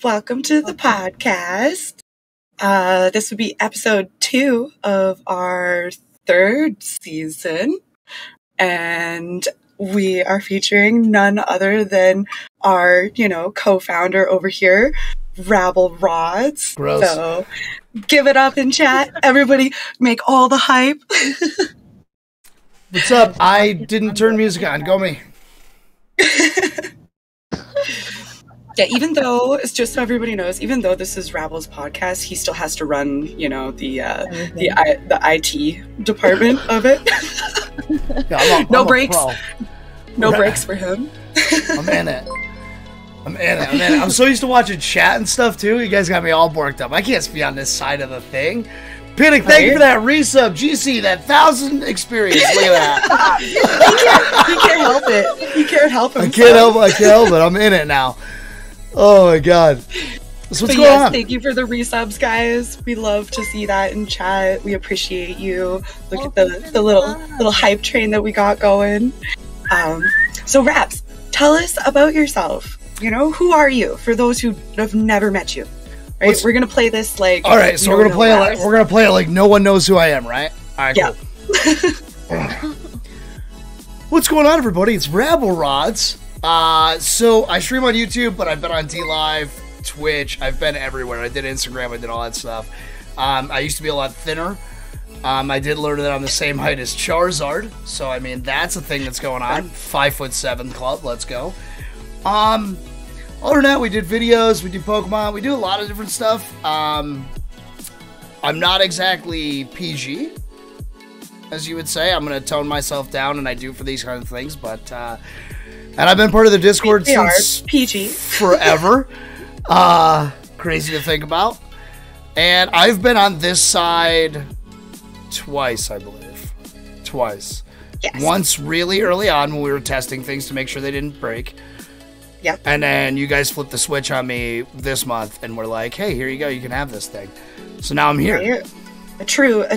Welcome to the podcast. This would be episode 2 of our 3rd season, and we are featuring none other than our, co-founder over here, RabbleRods. Gross. So give it up in chat. Everybody make all the hype. What's up? I didn't turn music on. Go me. Yeah, even though, it's just so everybody knows, even though this is Rabble's podcast, he still has to run, the IT department of it. Yeah, no breaks. No breaks for him. I'm in it. I'm so used to watching chat and stuff too. You guys got me all borked up. I can't be on this side of the thing. Pinnock, thank you for that resub. GC, that 1,000 experience. Look at that. He can't help it. He can't help himself. I can't help it. I'm in it now. Oh my god. So what's going on? Thank you for the resubs, guys. We love to see that in chat. We appreciate you. Look at the little hype train that we got going. So Raps, tell us about yourself. Who are you? For those who have never met you. Right? We're gonna play this like. All right, so we're gonna play it like no one knows who I am, right? All right, yeah. Cool. What's going on, everybody? It's RabbleRods. So I stream on YouTube, but I've been on DLive, Twitch. I've been everywhere. I did Instagram. I did all that stuff. I used to be a lot thinner. I did learn that I'm the same height as Charizard. So I mean, that's a thing that's going on. 5'7" club. Let's go. Other than that, we did videos. We do Pokemon. We do a lot of different stuff. I'm not exactly PG, as you would say. I'm going to tone myself down, and I do for these kind of things. But and I've been part of the Discord since PG forever. Crazy to think about. And I've been on this side twice, I believe. Twice. Yes. Once really early on when we were testing things to make sure they didn't break. Yeah. And then you guys flipped the switch on me this month, and we're like, "Hey, here you go. You can have this thing." So now I'm here. Right. A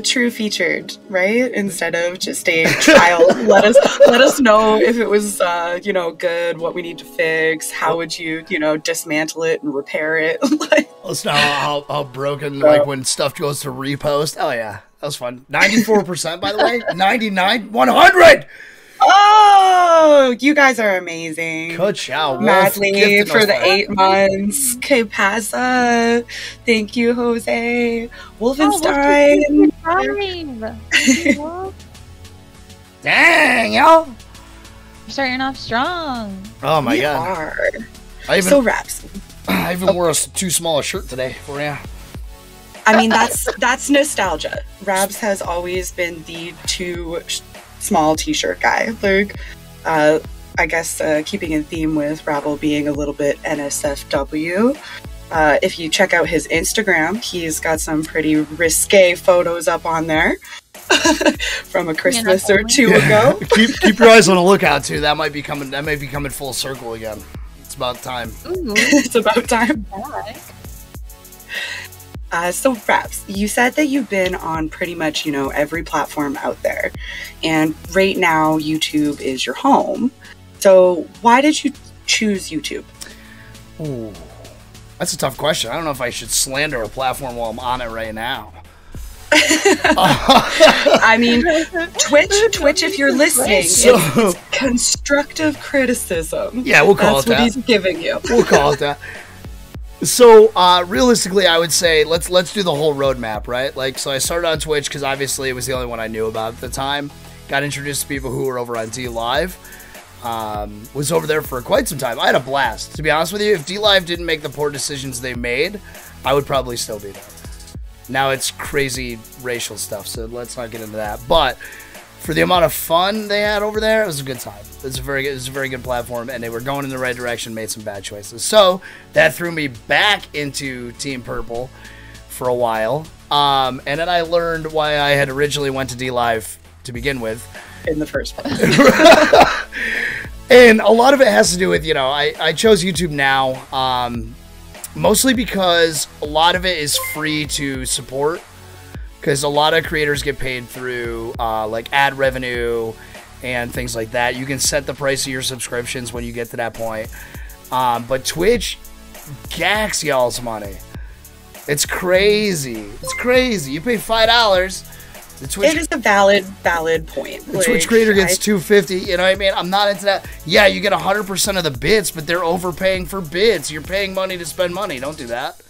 true featured, right? Instead of just a trial. let us know if it was, good. What we need to fix. How would you, dismantle it and repair it? Let's know how broken, like when stuff goes to repost. Oh yeah, that was fun. 94%, by the way. 99, 100. Oh, you guys are amazing. Ka-chow, Madly for the 8 months. Que pasa? Thank you, Jose. Wolfenstein. Dang, yo. You're starting off strong. Oh my we god. Are. So Raps. I even wore a too small a shirt today for you. I mean, that's nostalgia. Rabs has always been the too small t-shirt guy. Like, I guess keeping in theme with Rabble being a little bit NSFW. If you check out his Instagram, he's got some pretty risque photos up on there from a Christmas or two ago. keep your eyes on the lookout too. That might be coming full circle again. It's about time. Ooh. It's about time. So Raps, you said that you've been on pretty much, every platform out there. And right now, YouTube is your home. So why did you choose YouTube? Ooh, that's a tough question. I don't know if I should slander a platform while I'm on it right now. I mean, Twitch, if you're listening, it's constructive criticism. Yeah, we'll call it that. That's what he's giving you. We'll call it that. So, realistically, I would say let's do the whole roadmap, right? Like, so I started on Twitch because obviously it was the only one I knew about at the time. Got introduced to people who were over on DLive. Was over there for quite some time. I had a blast. To be honest with you, if DLive didn't make the poor decisions they made, I would probably still be there. Now it's crazy racial stuff, so let's not get into that. But for the amount of fun they had over there, it was a good time. It was a very good platform, and they were going in the right direction, made some bad choices. So that threw me back into Team Purple for a while. And then I learned why I had originally went to DLive to begin with. In the first place. And a lot of it has to do with, I chose YouTube now, mostly because a lot of it is free to support. Because a lot of creators get paid through like ad revenue and things like that. You can set the price of your subscriptions when you get to that point. But Twitch gax y'all's money. It's crazy. It's crazy. You pay $5. The Twitch, it is a valid point. The Twitch creator gets $250. You know what I mean? I'm not into that. Yeah, you get 100% of the bits, but they're overpaying for bits. You're paying money to spend money. Don't do that.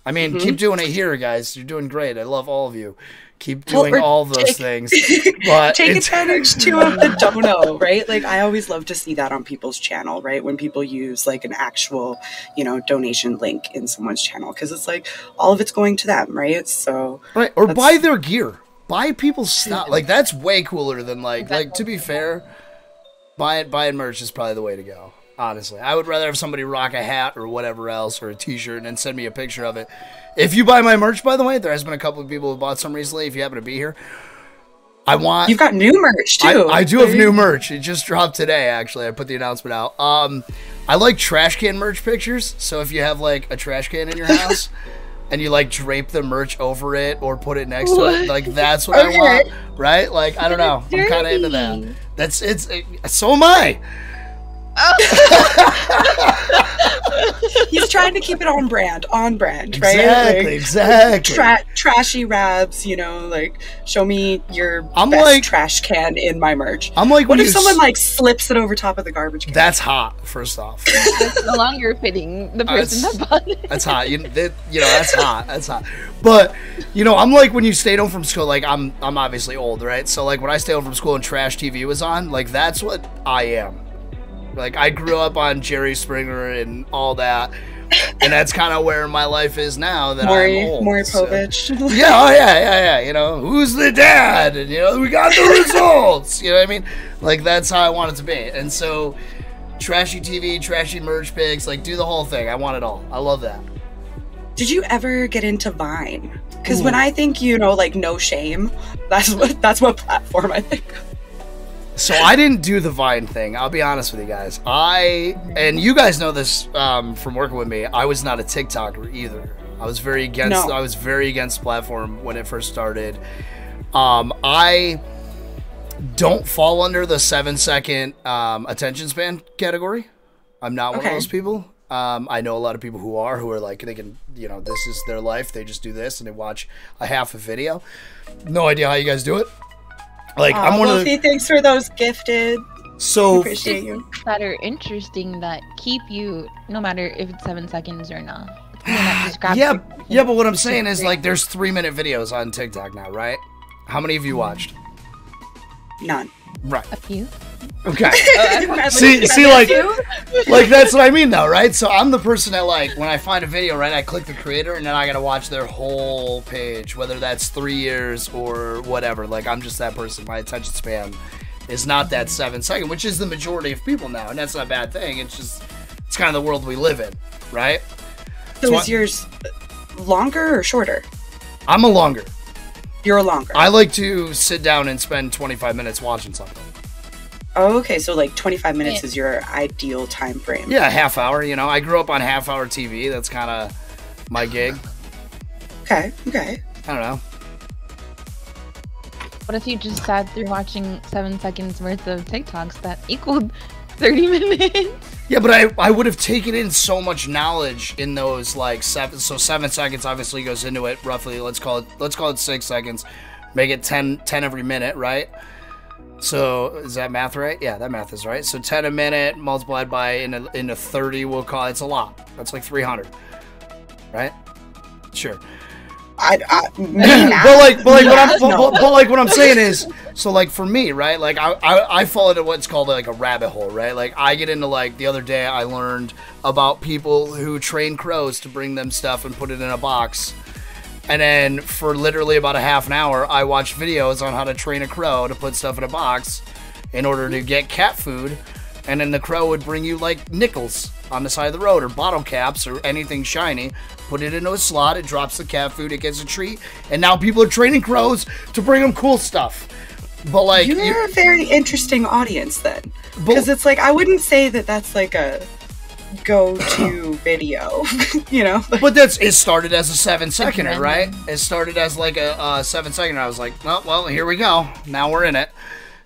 I mean, keep doing it here, guys. You're doing great. I love all of you. Keep doing all those things. But take advantage too of the dono, right? Like, I always love to see that on people's channel, right? When people use like an actual, donation link in someone's channel, because it's like all of it's going to them, right? So right, or buy their gear, buy people's stuff. Like, that's way cooler than like to be fair, buying merch is probably the way to go. Honestly, I would rather have somebody rock a hat or whatever else or a t-shirt and then send me a picture of it. If you buy my merch, by the way, there has been a couple of people who bought some recently. If you happen to be here, you've got new merch too. I do have new merch. It just dropped today, actually. I put the announcement out. I like trash can merch pictures. So if you have like a trash can in your house and you like drape the merch over it or put it next to it, like that's what I want, right? Like, I don't know. I'm kind of into that. So am I. He's trying to keep it on brand, right? Exactly. Trashy Rabs, like, show me your best like, trash can in my merch. I'm like, what if someone like slips it over top of the garbage can? That's hot. First off, that's no longer fitting the person that bought it. That's hot. That's hot. That's hot. But I'm like, when you stayed home from school. Like, I'm obviously old, right? So like, when I stayed home from school and trash TV was on, like, that's what I am. Like, I grew up on Jerry Springer and all that, and that's kind of where my life is now that I'm old. Maury Povich. So. Yeah. Who's the dad? And, we got the results. You know what I mean? Like, that's how I want it to be. And so, trashy TV, trashy merch pics, like, do the whole thing. I want it all. I love that. Did you ever get into Vine? Because when I think, like, no shame, that's what platform I think of. So I didn't do the Vine thing. I'll be honest with you guys. And you guys know this from working with me. I was not a TikToker either. I was very against. No. I was very against the platform when it first started. I don't fall under the 7-second attention span category. I'm not one of those people. I know a lot of people who are like, they can, this is their life. They just do this and they watch a half a video. No idea how you guys do it. Like, I'm one of the... Thanks for those gifted. So appreciate you. That are interesting that keep you, no matter if it's 7 seconds or not. Yeah, but what I'm saying is, like, there's 3-minute videos on TikTok now, right? How many of you watched? None. Right. A few. Okay. See, like that's what I mean, though, right? So I'm the person that, like, when I find a video, right, I click the creator, and then I gotta watch their whole page, whether that's 3 years or whatever. Like, I'm just that person. My attention span is not that 7-second, which is the majority of people now, and that's not a bad thing. It's kind of the world we live in, right? So is yours longer or shorter? I'm a longer. You're a longer. I like to sit down and spend 25 minutes watching something. Oh, okay. So like 25 minutes is your ideal time frame. Yeah, half hour. I grew up on half-hour TV. That's kind of my gig. Okay. I don't know. What if you just sat through watching 7 seconds worth of TikToks that equaled 30 minutes? Yeah, but I would have taken in so much knowledge in those, like, 7 seconds obviously goes into it roughly. Let's call it 6 seconds. Make it 10 every minute, right? So is that math right? Yeah, that math is right. So 10 a minute multiplied by into 30, we'll call it's a lot. That's like 300, right? Sure. But what I'm saying is, so like for me, right? Like I fall into what's called like a rabbit hole, right? Like I get into, like, the other day I learned about people who train crows to bring them stuff and put it in a box. And then for literally about a half an hour, I watched videos on how to train a crow to put stuff in a box in order to get cat food. And then the crow would bring you, like, nickels on the side of the road or bottle caps or anything shiny. Put it into a slot. It drops the cat food. It gets a treat. And now people are training crows to bring them cool stuff. But, like... You're a very interesting audience, then. Because it's like, I wouldn't say that that's, like, a go-to video, But it started as a 7-seconder, right? It started as, like, a 7-seconder. I was like, oh, well, here we go. Now we're in it.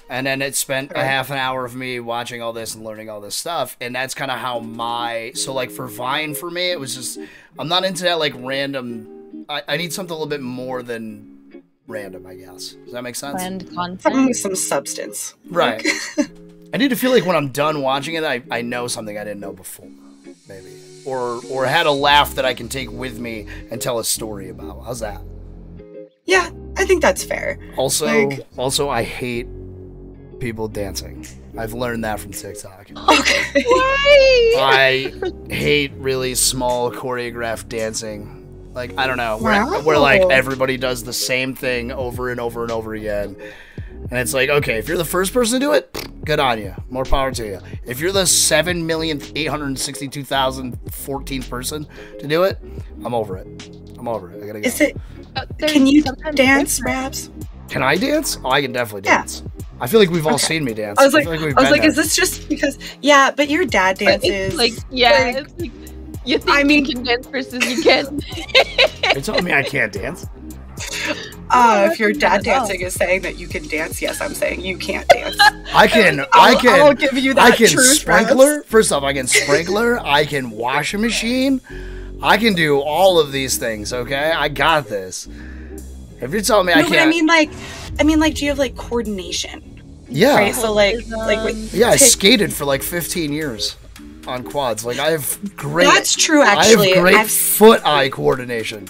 And then it spent a half an hour of me watching all this and learning all this stuff. And that's kind of how so like for Vine, for me, it was just, I'm not into that like random, I need something a little bit more than random, I guess. Does that make sense? Planned content. Some substance. Right. I need to feel like when I'm done watching it, I know something I didn't know before, maybe. Or had a laugh that I can take with me and tell a story about. How's that? Yeah, I think that's fair. Also, I hate people dancing. I've learned that from TikTok. Okay. Why? I hate really small choreographed dancing. Like, I don't know, Wow. where like everybody does the same thing over and over and over again. And it's like, okay, if you're the first person to do it, good on you. More power to you. If you're the 7,862,014th person to do it, I'm over it. I gotta go. Is it? Can you dance, Rabs? Can I dance? Oh, I can definitely dance. I feel like we've all seen me dance. I was like, there. is this just because? Yeah, but your dad dances. It's like, yeah, it's like, you think you can dance versus you can. You're telling me I can't dance? If your dad dancing is saying that you can dance, yes, I'm saying you can't dance. I can. I'll give you that. I can truth, sprinkler. Rabs. First off, I can sprinkler. I can wash a machine. I can do all of these things. Okay, I got this. If you're telling me I can't, but I mean, like, do you have like coordination? Yeah. Right. So like I skated for like 15 years on quads. Like I have great. That's true. Actually, I have great foot-eye coordination.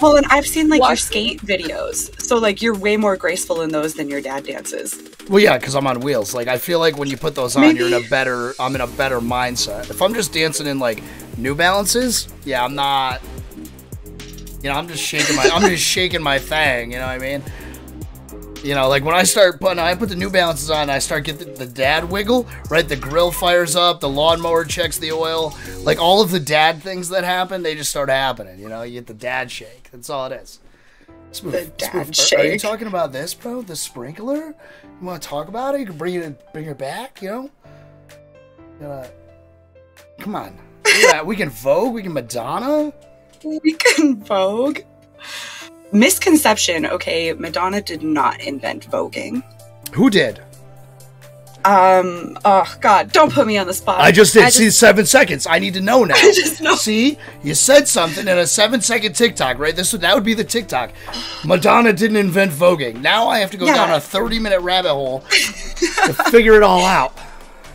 Well, and I've seen like your skate videos, so like you're way more graceful in those than your dad dances. Well, yeah, because I'm on wheels. Like I feel like when you put those on, I'm in a better mindset. If I'm just dancing in like New Balances, yeah, I'm not. You know, I'm just shaking my thing. You know what I mean? You know, like when I put the New Balances on, I start getting the dad wiggle, right? The grill fires up, the lawnmower checks the oil, like all of the dad things that happen, they just start happening. You know, you get the dad shake. That's all it is. Smooth. The dad shake. Are you talking about this, bro? The sprinkler? You want to talk about it? You can bring it back. You know. Come on. Yeah, we can Vogue. We can Madonna. We can Vogue. Misconception, okay, Madonna did not invent voguing. Who did? Oh god, don't put me on the spot. I just did. See, 7 seconds. I need to know now. I just know. See, you said something in a 7-second TikTok, right? That would be the TikTok. Madonna didn't invent voguing. Now I have to go down a 30-minute rabbit hole to figure it all out.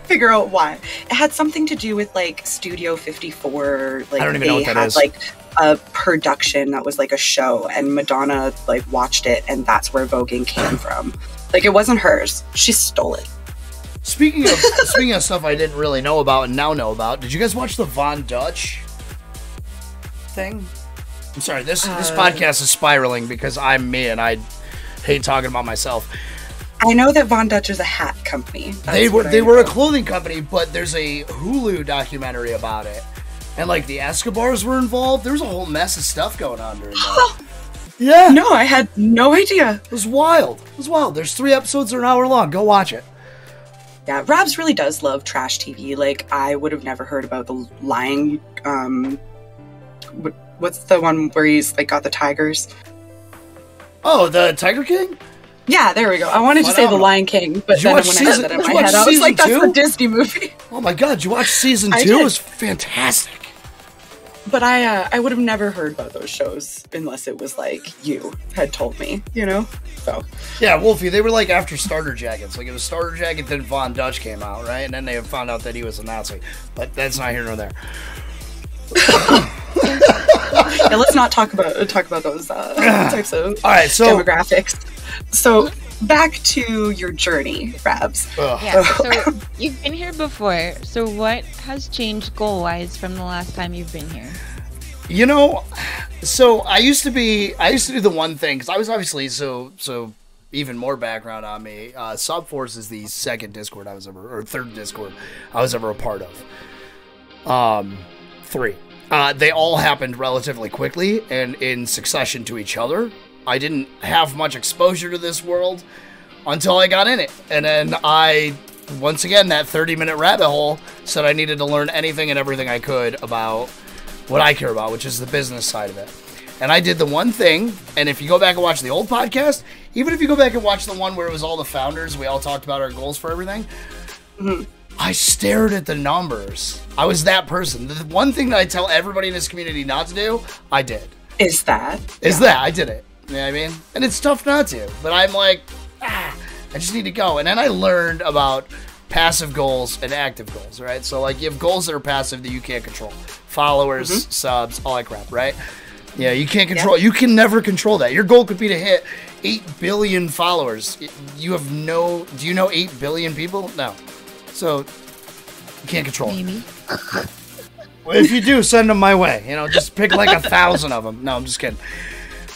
Figure out why. It had something to do with like Studio 54. Like I don't even know what that is. Like a production that was like a show, and Madonna like watched it, and that's where voguing came from. Like it wasn't hers. She stole it. Speaking of stuff I didn't really know about and now know about, did you guys watch the Von Dutch thing? I'm sorry, this podcast is spiraling because I'm me and I hate talking about myself. I know that Von Dutch is a hat company. They were a clothing company, but there's a Hulu documentary about it. And like the Escobars were involved. There was a whole mess of stuff going on during that. Yeah. No, I had no idea. It was wild. There's 3 episodes that are an hour long. Go watch it. Yeah, Rabs really does love trash TV. Like, I would have never heard about the Lion. What's the one where he's like got the tigers? Oh, the Tiger King? Yeah, there we go. I wanted to say the Lion King, but then when I had that in my head, I was like, that's the Disney movie. Oh my god, did you watch season 2? It was fantastic. But I would have never heard about those shows unless it was like you had told me, you know? So yeah, Wolfie, they were like after Starter Jackets. Like it was Starter Jacket, then Von Dutch came out, right? And then they found out that he was a Nazi. But that's not here nor there. Yeah, let's not talk about those types of demographics. So back to your journey, Rabs. Yeah, so you've been here before. So what has changed goal-wise from the last time you've been here? You know, so I used to do the one thing, because I was obviously, so even more background on me, SupForce is the third Discord I was ever a part of. 3. They all happened relatively quickly and in succession to each other. I didn't have much exposure to this world until I got in it. And then once again, that 30-minute rabbit hole said I needed to learn anything and everything I could about what I care about, which is the business side of it. And I did the one thing, and if you go back and watch the old podcast, even if you go back and watch the one where it was all the founders, we all talked about our goals for everything, I stared at the numbers. I was that person. The one thing that I tell everybody in this community not to do, I did. Is that? I did it. You know what I mean? And it's tough not to, but I'm like, I just need to go. And then I learned about passive goals and active goals, right? So like you have goals that are passive that you can't control. Followers, subs, all that crap, right? Yeah, you can't control. You can never control that. Your goal could be to hit 8 billion followers. You have no. Do you know 8 billion people? No. So you can't control it. Well, if you do, send them my way. You know, just pick like 1,000 of them. No, I'm just kidding.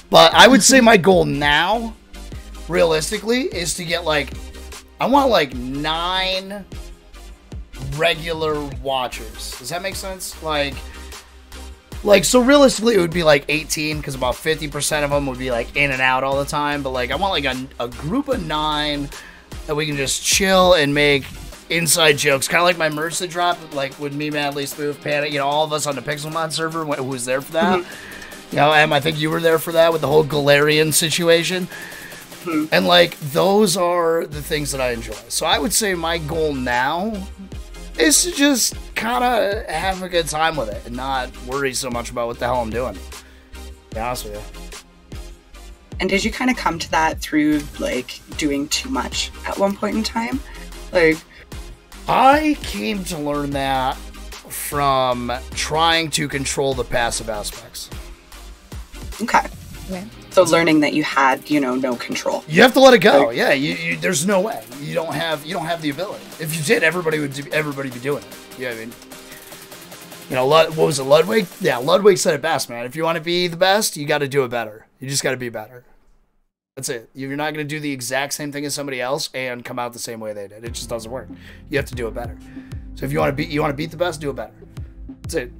But I would say my goal now, realistically, is to get like, I want like 9 regular watchers. Does that make sense? Like so realistically it would be like 18 because about 50% of them would be like in and out all the time. But like I want like a group of 9 that we can just chill and make inside jokes, kind of like my merch that dropped, like with me, Madly, Spoof, Panic, you know, all of us on the Pixelmon server who was there for that. You know, Em, I think you were there for that with the whole Galarian situation. And like those are the things that I enjoy. So I would say my goal now is to just kind of have a good time with it and not worry so much about what the hell I'm doing. To be honest with you. And did you kind of come to that through like doing too much at one point in time? Like, I came to learn that from trying to control the passive aspects. Okay. Yeah. So learning that you had, you know, no control. You have to let it go. Yeah, you there's no way. You don't have the ability. If you did, everybody would be doing it. You know what I mean? You know, what was it, Ludwig? Yeah, Ludwig said it best, man. If you want to be the best, you got to do it better. You just got to be better. That's it. You're not going to do the exact same thing as somebody else and come out the same way they did. It just doesn't work. You have to do it better. So if you want to beat the best, do it better. That's it.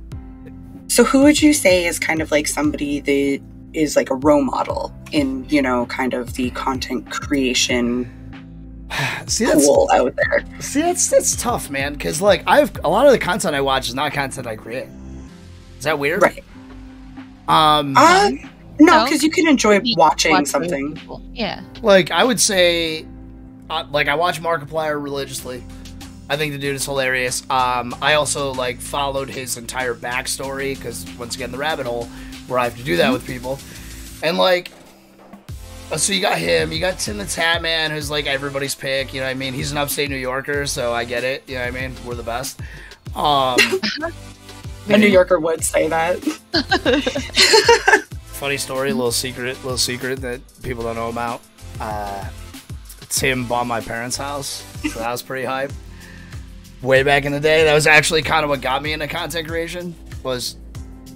So who would you say is kind of like somebody that is like a role model in, you know, kind of the content creation pool out there? See, that's tough, man, because like a lot of the content I watch is not content I create. Is that weird? Right. No, because you can enjoy watching something. Yeah. Like I would say, like I watch Markiplier religiously. I think the dude is hilarious. I also like followed his entire backstory because once again the rabbit hole where I have to do that with people, and like, so you got him, you got Tim the Tat Man, who's like everybody's pick. You know what I mean? He's an upstate New Yorker, so I get it. You know what I mean? We're the best. A New Yorker would say that. Funny story, little secret that people don't know about. Tim bought my parents' house, so that was pretty hype. Way back in the day, that was actually kind of what got me into content creation. Was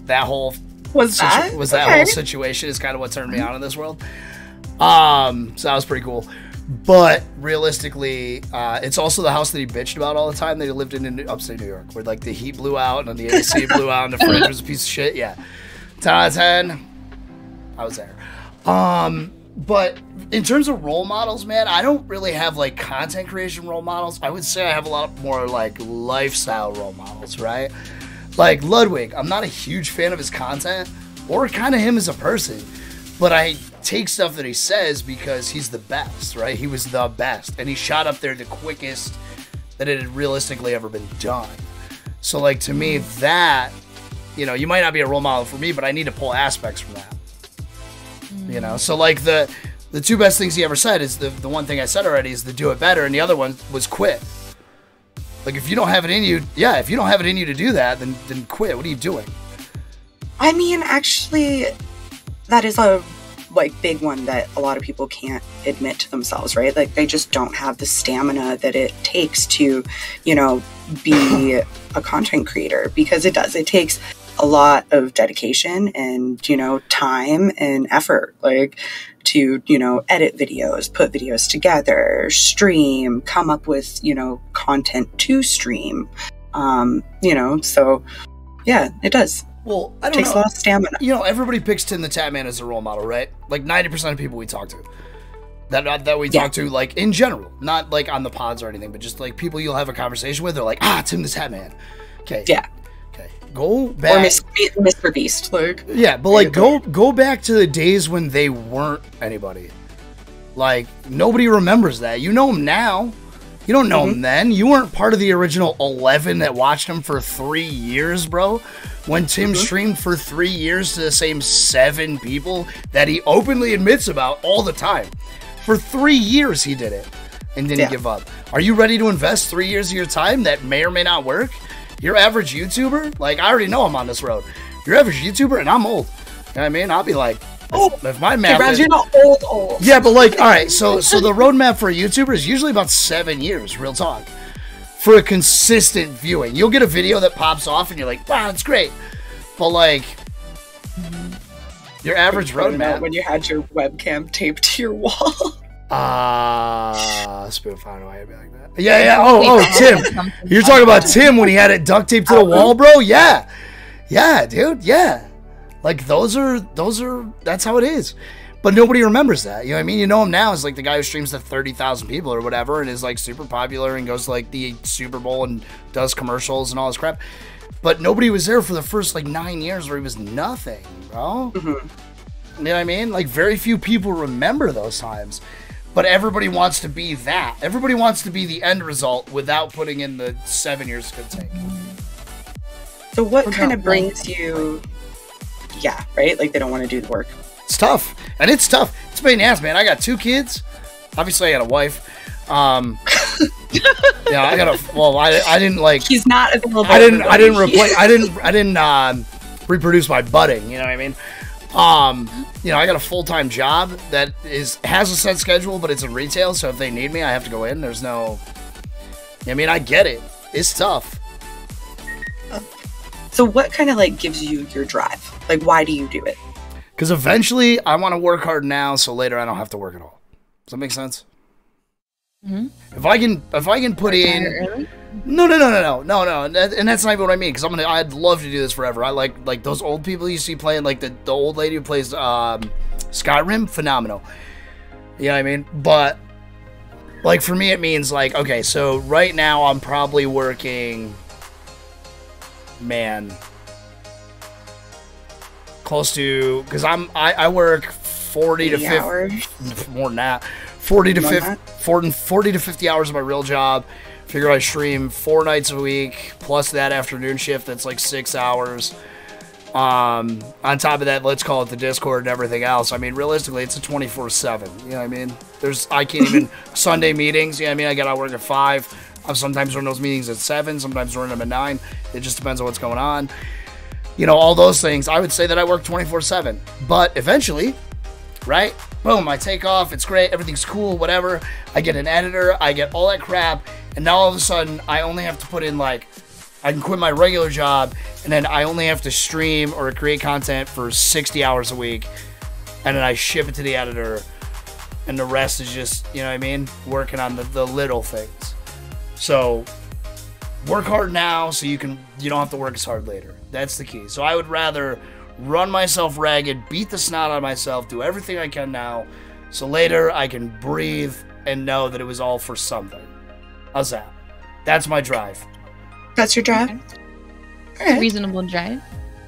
that whole whole situation is kind of what turned me on in this world. So that was pretty cool. But realistically, it's also the house that he bitched about all the time that he lived in upstate New York, where like the heat blew out and then the AC blew out and the fridge was a piece of shit. Yeah, 10 out of 10. I was there. But in terms of role models, man, I don't really have like content creation role models. I would say I have a lot more like lifestyle role models, right? Like Ludwig, I'm not a huge fan of his content or kind of him as a person, but I take stuff that he says because he's the best, right? He was the best, and he shot up there the quickest that it had realistically ever been done. So like to me, that, you know, you might not be a role model for me, but I need to pull aspects from that. You know, so like the two best things he ever said is the one thing I said already is to do it better, and the other one was quit. Like if you don't have it in you, if you don't have it in you to do that, then quit. What are you doing? I mean, actually, that is a like big one that a lot of people can't admit to themselves, right? Like they just don't have the stamina that it takes to, you know, be a content creator, because it takes a lot of dedication and, you know, time and effort, like to, you know, edit videos, put videos together, stream, come up with, you know, content to stream, you know, so yeah, it does. Well, I don't know. It takes a lot of stamina. You know, everybody picks Tim the Tat Man as a role model, right? Like 90% of people we talk to, that we talk to, like in general, not like on the pods or anything, but just like people you'll have a conversation with, they're like, Tim the Tat Man. Okay. Yeah. Okay, go back. Or Mr. Beast, like. Yeah, but like go back to the days when they weren't anybody. Like nobody remembers that. You know them now. You don't know him then. You weren't part of the original 11 that watched him for 3 years, bro. When Tim streamed for 3 years to the same 7 people that he openly admits about all the time. For 3 years he did it and didn't give up. Are you ready to invest 3 years of your time that may or may not work? Your average YouTuber, like I already know I'm on this road. Your average YouTuber, and I'm old. You know what I mean? I'll be like, if my math Raz, you're not old. Yeah, but like, all right, so the roadmap for a YouTuber is usually about 7 years, real talk, for a consistent viewing. You'll get a video that pops off, and you're like, wow, that's great. But like, your average roadmap when you had your webcam taped to your wall. Spoon found a way to be like that. Yeah. Oh, Tim, you're talking about Tim when he had it duct taped to the wall, bro? Yeah, dude, yeah. Like that's how it is. But nobody remembers that. You know what I mean? You know him now as like the guy who streams to 30,000 people or whatever and is like super popular and goes to like the Super Bowl and does commercials and all this crap. But nobody was there for the first like 9 years where he was nothing, bro. You know what I mean? Like very few people remember those times. But everybody wants to be that. Everybody wants to be the end result without putting in the 7 years it could take. So what kind of brings you... Yeah, right? Like, they don't want to do the work. It's tough. And it's tough. It's a pain in the ass, man. I got 2 kids. Obviously, I got a wife. Yeah, I got a... Well, I didn't, like... He's not available. I didn't reproduce my budding, you know what I mean? You know, I got a full-time job that has a set schedule, but it's in retail, so if they need me, I have to go in. There's no... I mean, I get it. It's tough. So what kind of like gives you your drive? Like, why do you do it? Because eventually I want to work hard now so later I don't have to work at all. Does that make sense? If I can put in... No. And that's not even what I mean, because I'd love to do this forever. I like those old people you see playing, like the old lady who plays Skyrim, phenomenal. You know what I mean? But like for me it means like, okay, so right now I'm probably working... Man, close to, because I work 40 to 50 hours, more than that, 40 to 50 hours of my real job. Figure I stream 4 nights a week plus that afternoon shift that's like 6 hours. On top of that, let's call it the Discord and everything else. I mean, realistically, it's a 24/7. You know what I mean? I can't even Sunday meetings. You know what I mean? I got to work at 5. I've sometimes run those meetings at 7, sometimes run them at 9. It just depends on what's going on. You know, all those things. I would say that I work 24/7. But eventually, right? Boom, I take off. It's great. Everything's cool, whatever. I get an editor. I get all that crap. And now all of a sudden, I only have to put in like, I can quit my regular job, and then I only have to stream or create content for 60 hours a week. And then I ship it to the editor. And the rest is just, you know what I mean? Working on the little things. So work hard now so you don't have to work as hard later. That's the key. So I would rather run myself ragged, beat the snot out of myself, do everything I can now, so later I can breathe and know that it was all for something. How's that? That's my drive. That's your drive? Okay. It's a reasonable drive.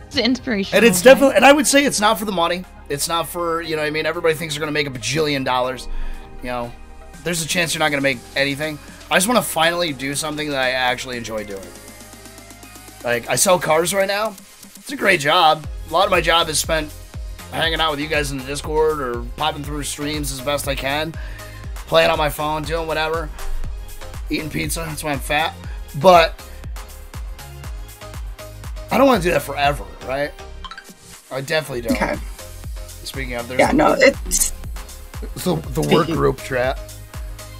It's an inspirational And it's definitely, and I would say it's not for the money. It's not for, you know what I mean? Everybody thinks they're going to make $1 bajillion. You know, there's a chance you're not going to make anything. I just want to finally do something that I actually enjoy doing. Like, I sell cars right now. It's a great job. A lot of my job is spent hanging out with you guys in the Discord or popping through streams as best I can. Playing on my phone, doing whatever. Eating pizza. That's why I'm fat. But I don't want to do that forever, right? I definitely don't. Okay. Speaking of, there's it's the work group chat.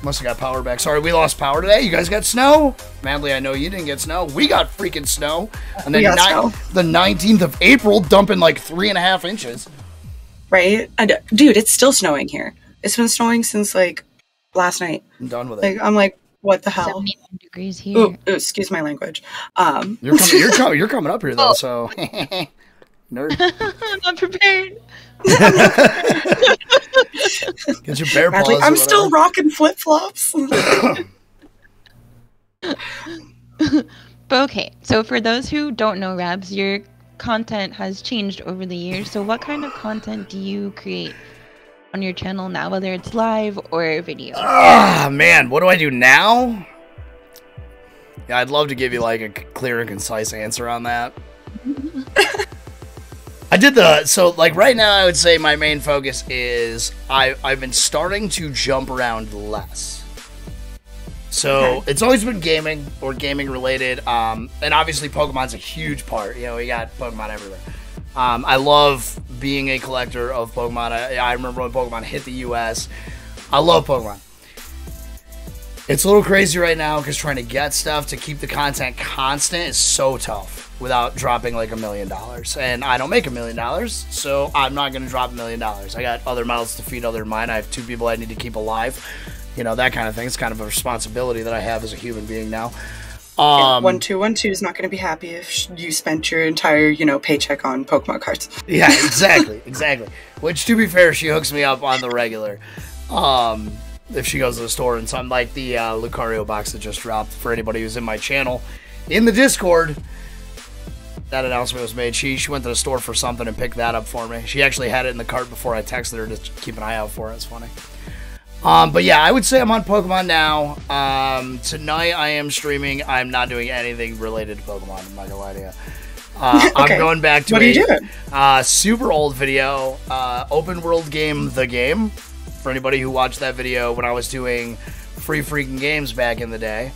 Must have got power back. Sorry, we lost power today. You guys got snow? Madly, I know you didn't get snow. We got freaking snow. And then the 19th of April, dumping like 3.5 inches. Right? And dude, it's still snowing here. It's been snowing since like last night. I'm done with it. Like, I'm like, what the hell? 71 degrees here. Ooh, excuse my language. You're coming up here though, so nerd. I'm not prepared. Get your bear paws. I'm still rocking flip flops. But okay, so for those who don't know, Rabs, your content has changed over the years. So what kind of content do you create on your channel now, whether it's live or video? Ah, man, what do I do now? Yeah, I'd love to give you like a clear and concise answer on that. So like right now I would say my main focus is I've been starting to jump around less. So it's always been gaming or gaming related, and obviously Pokemon's a huge part. You know, we got Pokemon everywhere. I love being a collector of Pokemon. I remember when Pokemon hit the US. I love Pokemon. It's a little crazy right now because trying to get stuff to keep the content constant is so tough without dropping like $1 million. And I don't make $1 million, so I'm not going to drop $1 million. I got other mouths to feed other than mine. I have 2 people I need to keep alive. You know, that kind of thing. It's kind of a responsibility that I have as a human being now. 1212 is not going to be happy if you spent your entire, you know, paycheck on Pokemon cards. Yeah, exactly, exactly. Which, to be fair, she hooks me up on the regular. If she goes to the store and something like the Lucario box that just dropped for anybody who's in my channel in the Discord. That announcement was made. She went to the store for something and picked that up for me. She actually had it in the cart before I texted her to keep an eye out for it. It's funny. But yeah, I would say I'm on Pokemon now. Tonight I am streaming. I'm not doing anything related to Pokemon. I'm not gonna lie to you. Okay. I'm going back to a super old video, open world game, The Game. For anybody who watched that video when I was doing free freaking games back in the day.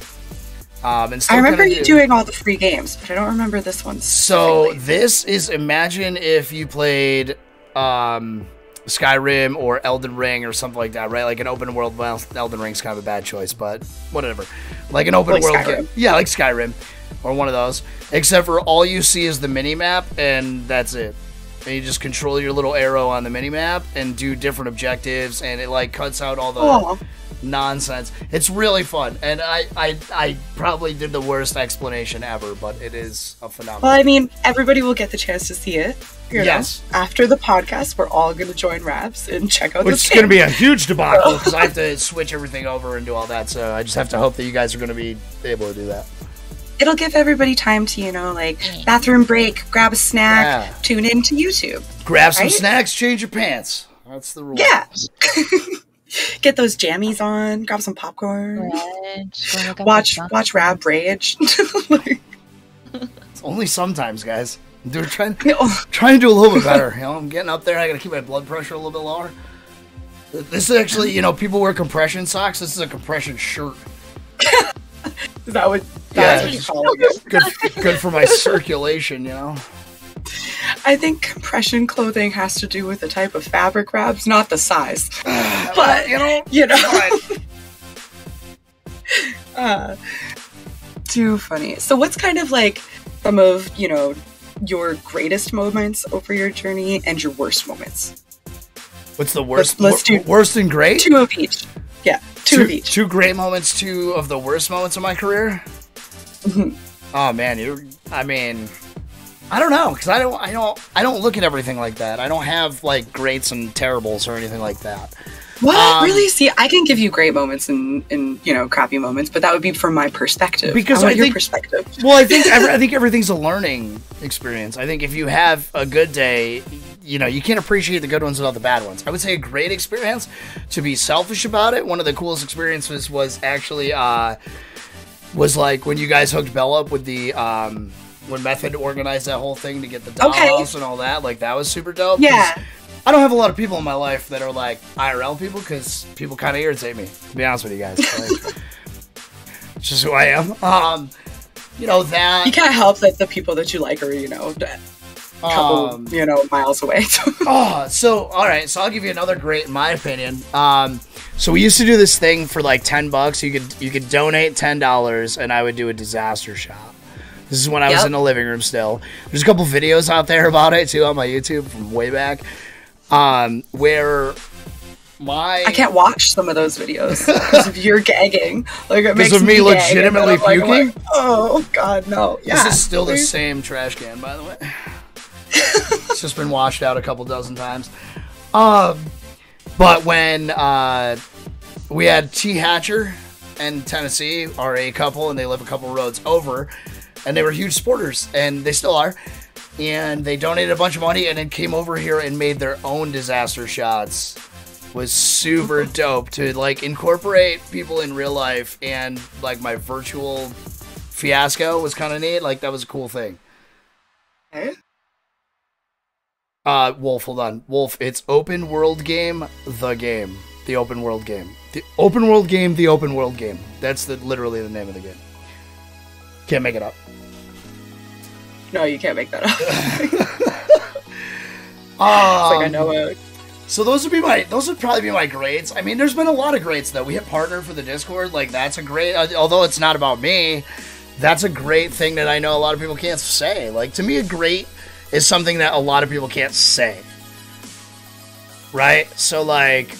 And I remember you doing all the free games, but I don't remember this one. So this is, imagine if you played Skyrim or Elden Ring or something like that, right? Like an open world. Well, Elden Ring's kind of a bad choice, but whatever. Like an open world game. Yeah, like Skyrim or one of those. Except for all you see is the mini map, and that's it. And you just control your little arrow on the mini map and do different objectives, and it like cuts out all the nonsense. It's really fun, and I probably did the worst explanation ever, but it is a phenomenon. Well, I mean, everybody will get the chance to see it. Yes. After the podcast, we're all going to join Rabs and check out this game. Which is going to be a huge debacle because I have to switch everything over and do all that. So I just have to hope that you guys are going to be able to do that. It'll give everybody time to, you know, like bathroom break, grab a snack, tune in to YouTube. Grab some snacks, change your pants. That's the rule. Yeah. Get those jammies on, grab some popcorn. Watch Rab Rage. It's only sometimes, guys. I'm trying to do a little bit better. You know, I'm getting up there. I got to keep my blood pressure a little bit lower. This is actually, you know, people wear compression socks. This is a compression shirt. Is that what you call it? Good for my circulation, you know. I think compression clothing has to do with the type of fabric, Rabs, not the size. But you know. Too funny. So what's kind of like some of, you know, your greatest moments over your journey and your worst moments? What's the worst? Let's do worst and great? 2 of each. Yeah, 2 of each. 2 great moments, 2 of the worst moments of my career. Oh man, I mean, I don't know, because I don't look at everything like that. I don't have like greats and terribles or anything like that. What? Really? See, I can give you great moments and you know, crappy moments, but that would be from my perspective. Because I want your perspective. Well, I think everything's a learning experience. I think if you have a good day, you know, you can't appreciate the good ones without the bad ones. I would say a great experience, to be selfish about it, one of the coolest experiences was actually was like when you guys hooked Bell up with the when Method organized that whole thing to get the dollhouse and all that. Like, that was super dope. Yeah. I don't have a lot of people in my life that are like IRL people, because people kind of irritate me, to be honest with you guys. Like, it's just who I am. You know, that... You can't help that the people that you like are, you know, a couple, you know, miles away. So, all right. So I'll give you another great, in my opinion. So we used to do this thing for like $10. You could donate $10, and I would do a disaster shop. This is when I was in the living room still. There's a couple videos out there about it, too, on my YouTube from way back. Where I can't watch some of those videos because of your gagging. Like, it makes because of me legitimately puking. Like, oh God, no! Yeah, this is still the same trash can, by the way. It's just been washed out a couple dozen times. But when we had T. Hatcher and Tennessee are a couple, and they live a couple roads over. and they were huge supporters, and they still are. And they donated a bunch of money and then came over here and made their own disaster shots. Was super dope to like incorporate people in real life, and like my virtual fiasco was kind of neat. Like that was a cool thing. Okay. Wolf, hold on. Wolf, it's open world game, the game. The open world game. The open world game, the open world game. That's literally the name of the game. Can't make it up. No, you can't make that up. It's like I know it. So those would probably be my grades. I mean, there's been a lot of grades though. We hit partner for the Discord. Like that's a great, although it's not about me, that's a great thing that I know a lot of people can't say. Like to me, a great is something that a lot of people can't say. Right? So like,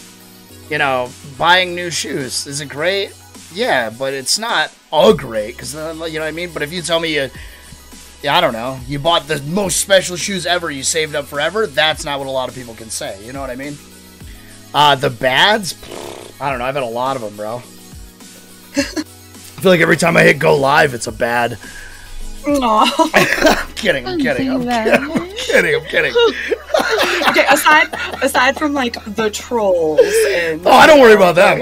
you know, buying new shoes, is it great? Yeah, but it's not a great, because you know what I mean? But if you tell me I don't know, you bought the most special shoes ever, you saved up forever, that's not what a lot of people can say, you know what I mean? The bads, I don't know, I've had a lot of them, bro. I feel like every time I hit go live, it's a bad. No. I'm kidding. Okay, aside from like the trolls and I don't worry about them.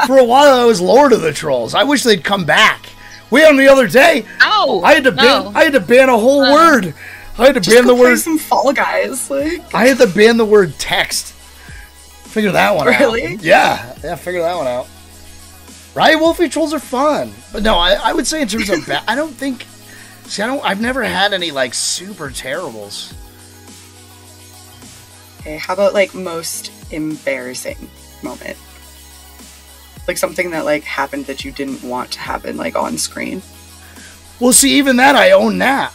For a while I was lord of the trolls. I wish they'd come back. We on the other day. Oh, I had to ban a whole word. I had to ban the word. Some Fall Guys. Like. I had to ban the word text. Figure that one out. Really? Yeah. Figure that one out. Right, Wolfie, trolls are fun, but no, I would say in terms of I don't think. See, I've never had any like super terribles. Okay, how about like most embarrassing moment? Like something that like happened that you didn't want to happen like on screen. Well, see, even that I own that.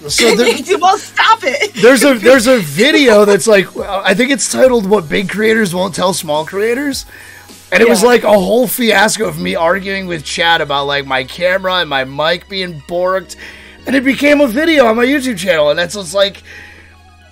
So well, stop it. There's a video that's like I think it's titled "What Big Creators Won't Tell Small Creators," and it was like a whole fiasco of me arguing with Chad about like my camera and my mic being borked, and it became a video on my YouTube channel. And that's just like,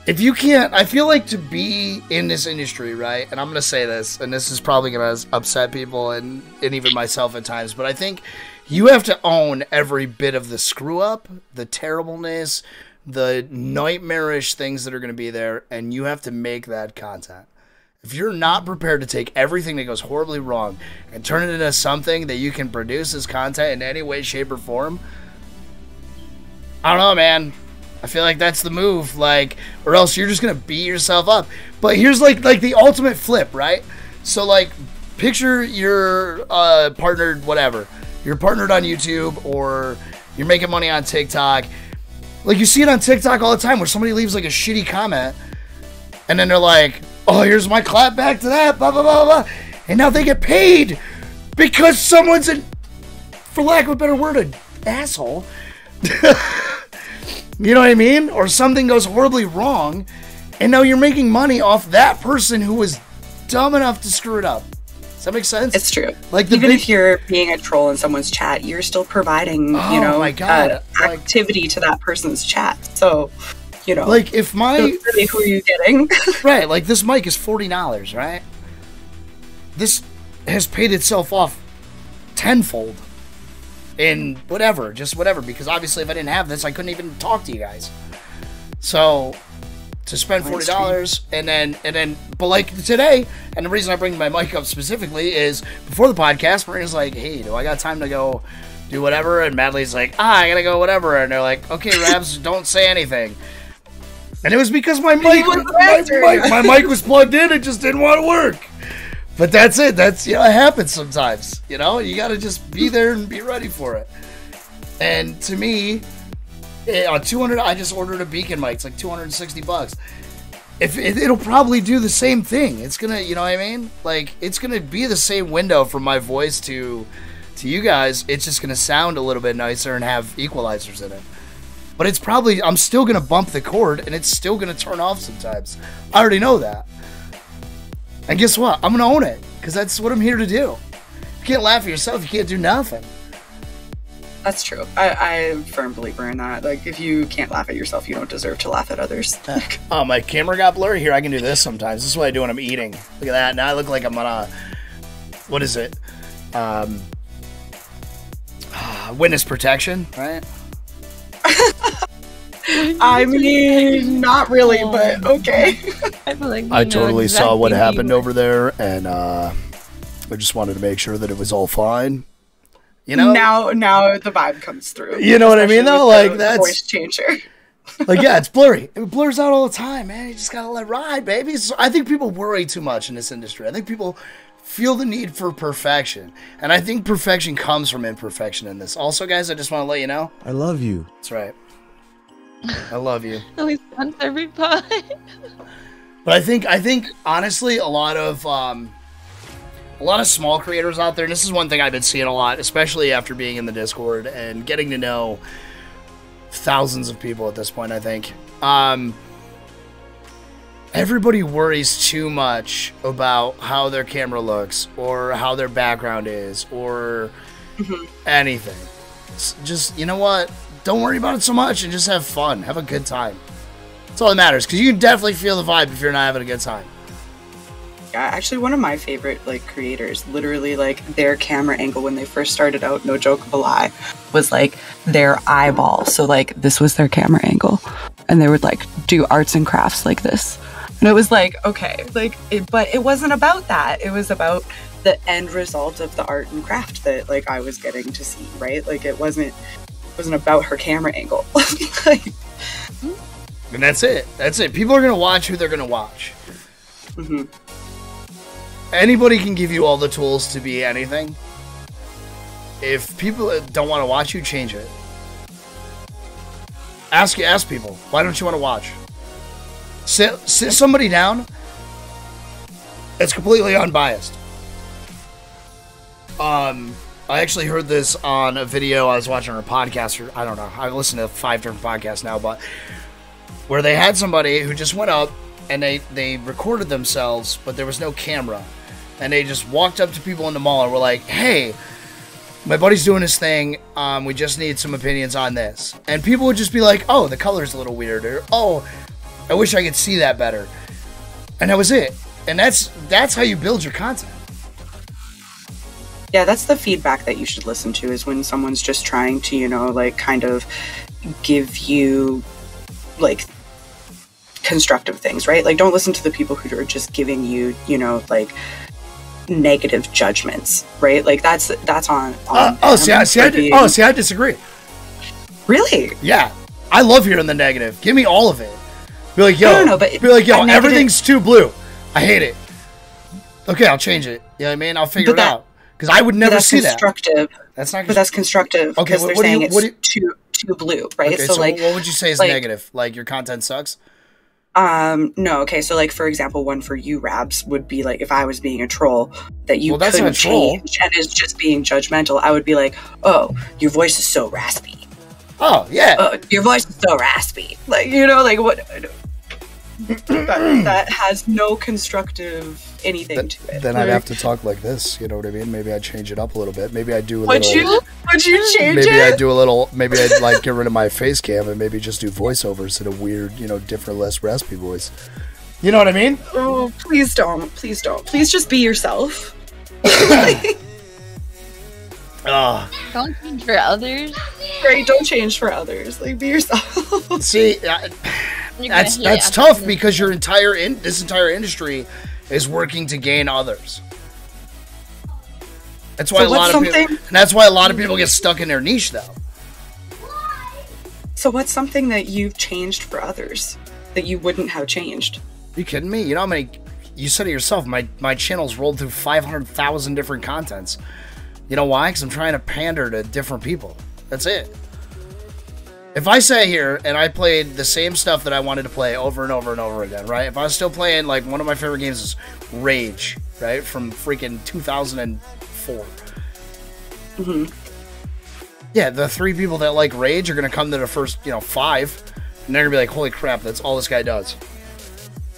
if you can't, I feel like to be in this industry, right? And I'm gonna say this, and this is probably gonna upset people and even myself at times, but I think you have to own every bit of the screw up, the terribleness, the nightmarish things that are going to be there, and you have to make that content. If you're not prepared to take everything that goes horribly wrong and turn it into something that you can produce as content in any way, shape, or form, I don't know, man. I feel like that's the move, like, or else you're just going to beat yourself up. But here's like the ultimate flip, right? So like, picture you're partnered, whatever. You're partnered on YouTube or you're making money on TikTok. Like you see it on TikTok all the time where somebody leaves like a shitty comment and then they're like, oh, here's my clap back to that, blah, blah, blah, blah. And now they get paid because someone's for lack of a better word, an asshole. You know what I mean? Or something goes horribly wrong and now you're making money off that person who was dumb enough to screw it up. Does that make sense? It's true. Like even if you're being a troll in someone's chat, you're still providing, you know, my God. activity to that person's chat. So, you know, like if my really, who are you getting? Right, like this mic is $40, right? This has paid itself off tenfold in whatever, just whatever. Because obviously, if I didn't have this, I couldn't even talk to you guys. So to spend $40 and then but like today, and the reason I bring my mic up specifically is before the podcast, Marina's like, hey, do I got time to go do whatever? And Madly's like, I gotta go whatever. And they're like, okay, Rabs, don't say anything. And it was because my mic was plugged in, it just didn't want to work. But that's it. That's, you know, it happens sometimes. You know, you gotta just be there and be ready for it. And to me, on 200, I just ordered a beacon mic. It's like $260. If it'll probably do the same thing. It's gonna, you know what I mean? Like it's gonna be the same window from my voice to you guys. It's just gonna sound a little bit nicer and have equalizers in it. But it's probably, I'm still gonna bump the cord and it's still gonna turn off sometimes. I already know that. And guess what? I'm gonna own it because that's what I'm here to do. You can't laugh at yourself. You can't do nothing. That's true. I'm a firm believer in that. Like, if you can't laugh at yourself, you don't deserve to laugh at others. Oh, my camera got blurry. Here, I can do this sometimes. This is what I do when I'm eating. Look at that. Now I look like I'm on a... What is it? Witness protection, right? I mean, not really, but okay. I feel like I totally saw what happened over. over there, and I just wanted to make sure that it was all fine. You know, now the vibe comes through. You know what I mean, especially though? with Like, the that's voice changer. like, yeah, it's blurry. It blurs out all the time, man. You just gotta let it ride, baby. So I think people worry too much in this industry. I think people feel the need for perfection, and I think perfection comes from imperfection in this. Also, guys, I just want to let you know, I love you. that's right. I love you. Always once every pod. But I think honestly, a lot of small creators out there, and this is one thing I've been seeing a lot, especially after being in the Discord and getting to know thousands of people at this point, I think. Everybody worries too much about how their camera looks or how their background is or anything. It's just, you know what? Don't worry about it so much and just have fun. Have a good time. That's all that matters, because you can definitely feel the vibe if you're not having a good time. Yeah, actually, one of my favorite creators, literally their camera angle when they first started out, no joke of a lie, was their eyeball. So this was their camera angle, and they would do arts and crafts like this, and it was okay, but it wasn't about that. It was about the end result of the art and craft that I was getting to see, right? It wasn't about her camera angle. And that's it. That's it. People are gonna watch who they're gonna watch. Mm-hmm. Anybody can give you all the tools to be anything. If people don't want to watch you, change it. Ask people, why don't you want to watch? Sit somebody down. It's completely unbiased. I actually heard this on a video I was watching on a podcast, or I don't know. I listen to 5 different podcasts now, but where they had somebody who just went up and they recorded themselves, but there was no camera. And they just walked up to people in the mall and were like, hey, my buddy's doing his thing. We just need some opinions on this. And people would just be like, oh, the color's a little weird. Or, oh, I wish I could see that better. And that was it. And that's how you build your content. Yeah, that's the feedback that you should listen to, is when someone's just trying to, kind of give you, constructive things, right? Don't listen to the people who are just giving you, negative judgments, right? That's on see, I disagree. Really? Yeah. I love hearing the negative. Give me all of it. Be like, yo, no, but be like, yo, everything's too blue. I hate it. Okay, I'll change it. You know what I mean? I'll figure it out. Because I would never see that. That's not. But that's constructive. Okay, because they're saying it's too blue, right? Okay, so what would you say is negative? Your content sucks? No. Okay, so for example, one for you, Rabs, would be if I was being a troll that you couldn't change and is just being judgmental. I would be like, oh, your voice is so raspy. Oh yeah. Oh, your voice is so raspy. What? that has no constructive anything to it. Then I'd have to talk like this. You know what I mean? Maybe I'd change it up a little bit. Maybe I'd do a Would little. Would you change it? Maybe I'd do a little. Maybe I'd get rid of my face cam and maybe just do voiceovers in a weird, different, less raspy voice. You know what I mean? Oh, please don't. Please don't. Please just be yourself. Don't change for others. Right, don't change for others. Be yourself. See, that's tough because this entire industry is working to gain others. That's why that's why a lot of people get stuck in their niche, though. So what's something that you've changed for others that you wouldn't have changed? Are you kidding me? You know how many? You said it yourself. My channel's rolled through 500,000 different contents. You know why? Because I'm trying to pander to different people. That's it. If I sat here and I played the same stuff that I wanted to play over and over and over again, right? If I was still playing, one of my favorite games is Rage, right? From freaking 2004. Mm-hmm. Yeah, the 3 people that like Rage are going to come to the first, 5, and they're going to be like, holy crap, that's all this guy does.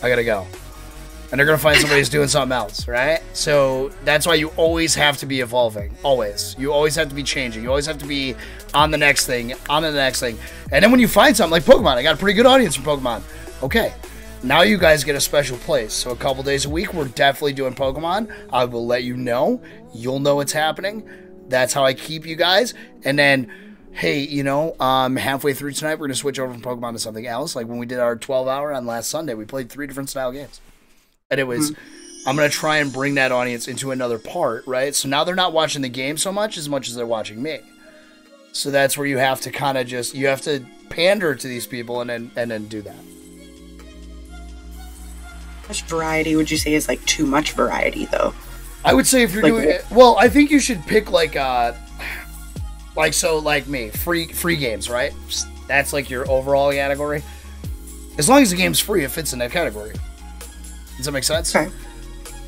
I got to go. And they're going to find somebody who's doing something else, right? So that's why you always have to be evolving. Always. You always have to be changing. You always have to be on the next thing, on the next thing. And then when you find something like Pokemon, I got a pretty good audience for Pokemon. Okay, now you guys get a special place. So a couple days a week, we're definitely doing Pokemon. I will let you know. You'll know what's happening. That's how I keep you guys. And then hey, you know, halfway through tonight, we're going to switch over from Pokemon to something else. Like when we did our 12-hour on last Sunday, we played 3 different style games. And it was, I'm going to try and bring that audience into another part, right? So now they're not watching the game so much as they're watching me. So that's where you have to kind of just, you have to pander to these people and then do that. How much variety would you say is like too much variety, though? I would say if you're doing it, well, I think you should pick like me, free games, right? That's like your overall category. As long as the game's free, it fits in that category. Does that make sense? Okay.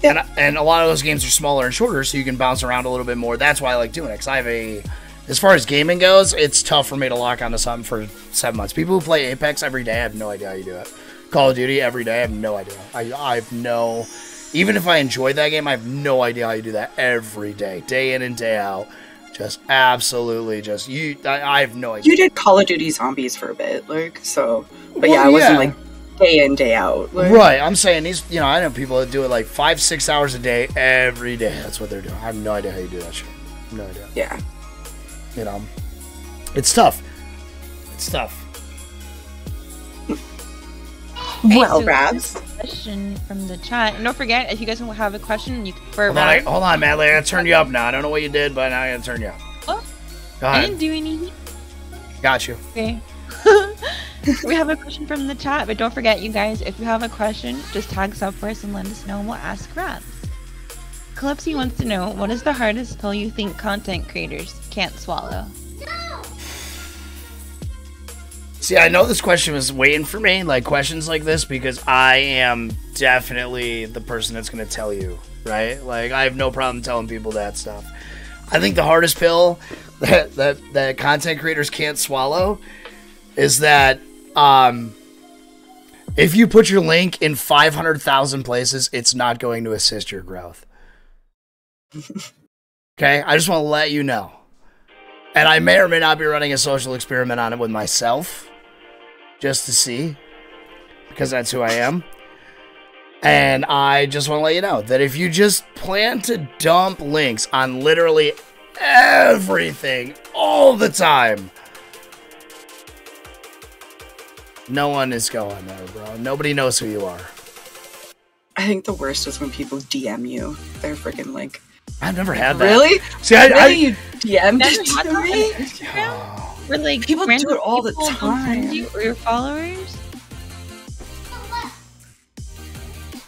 Yeah. And a lot of those games are smaller and shorter, so you can bounce around a little bit more. That's why I like doing it, because as far as gaming goes, it's tough for me to lock onto something for 7 months. People who play Apex every day, I have no idea how you do it. Call of Duty every day, I have no idea. I have no... Even if I enjoy that game, I have no idea how you do that every day. Day in and day out. Just absolutely just... I have no idea. You did Call of Duty Zombies for a bit, like, so... But well, yeah, it wasn't like day in, day out. Like. Right, I'm saying these... You know, I know people that do it like 5-6 hours a day, every day. That's what they're doing. I have no idea how you do that shit. No idea. Yeah. You know, it's tough. It's tough. Well, so Rabs. Question from the chat. And don't forget, if you guys have a question, you can hold on, Madly. I gotta turn you up now. I don't know what you did, but now I gotta turn you up. Oh, go ahead. I didn't do any. Got you. Okay. We have a question from the chat, but don't forget, you guys, if you have a question, just tag SupForce and let us know, and we'll ask Rabs. Calypsy wants to know, what is the hardest pill you think content creators can't swallow? See, I know this question was waiting for me, like questions like this, because I am definitely the person that's going to tell you, right? Like, I have no problem telling people that stuff. I think the hardest pill that content creators can't swallow is that if you put your link in 500,000 places, it's not going to assist your growth. Okay? I just want to let you know. And I may or may not be running a social experiment on it with myself. Just to see, because that's who I am. And I just want to let you know that if you just plan to dump links on literally everything all the time, no one is going there, bro. Nobody knows who you are. I think the worst is when people DM you their freaking link. I've never had that. Really? See, you DM'd it to me? Instagram? Where, like, people do it all the time. You or your followers?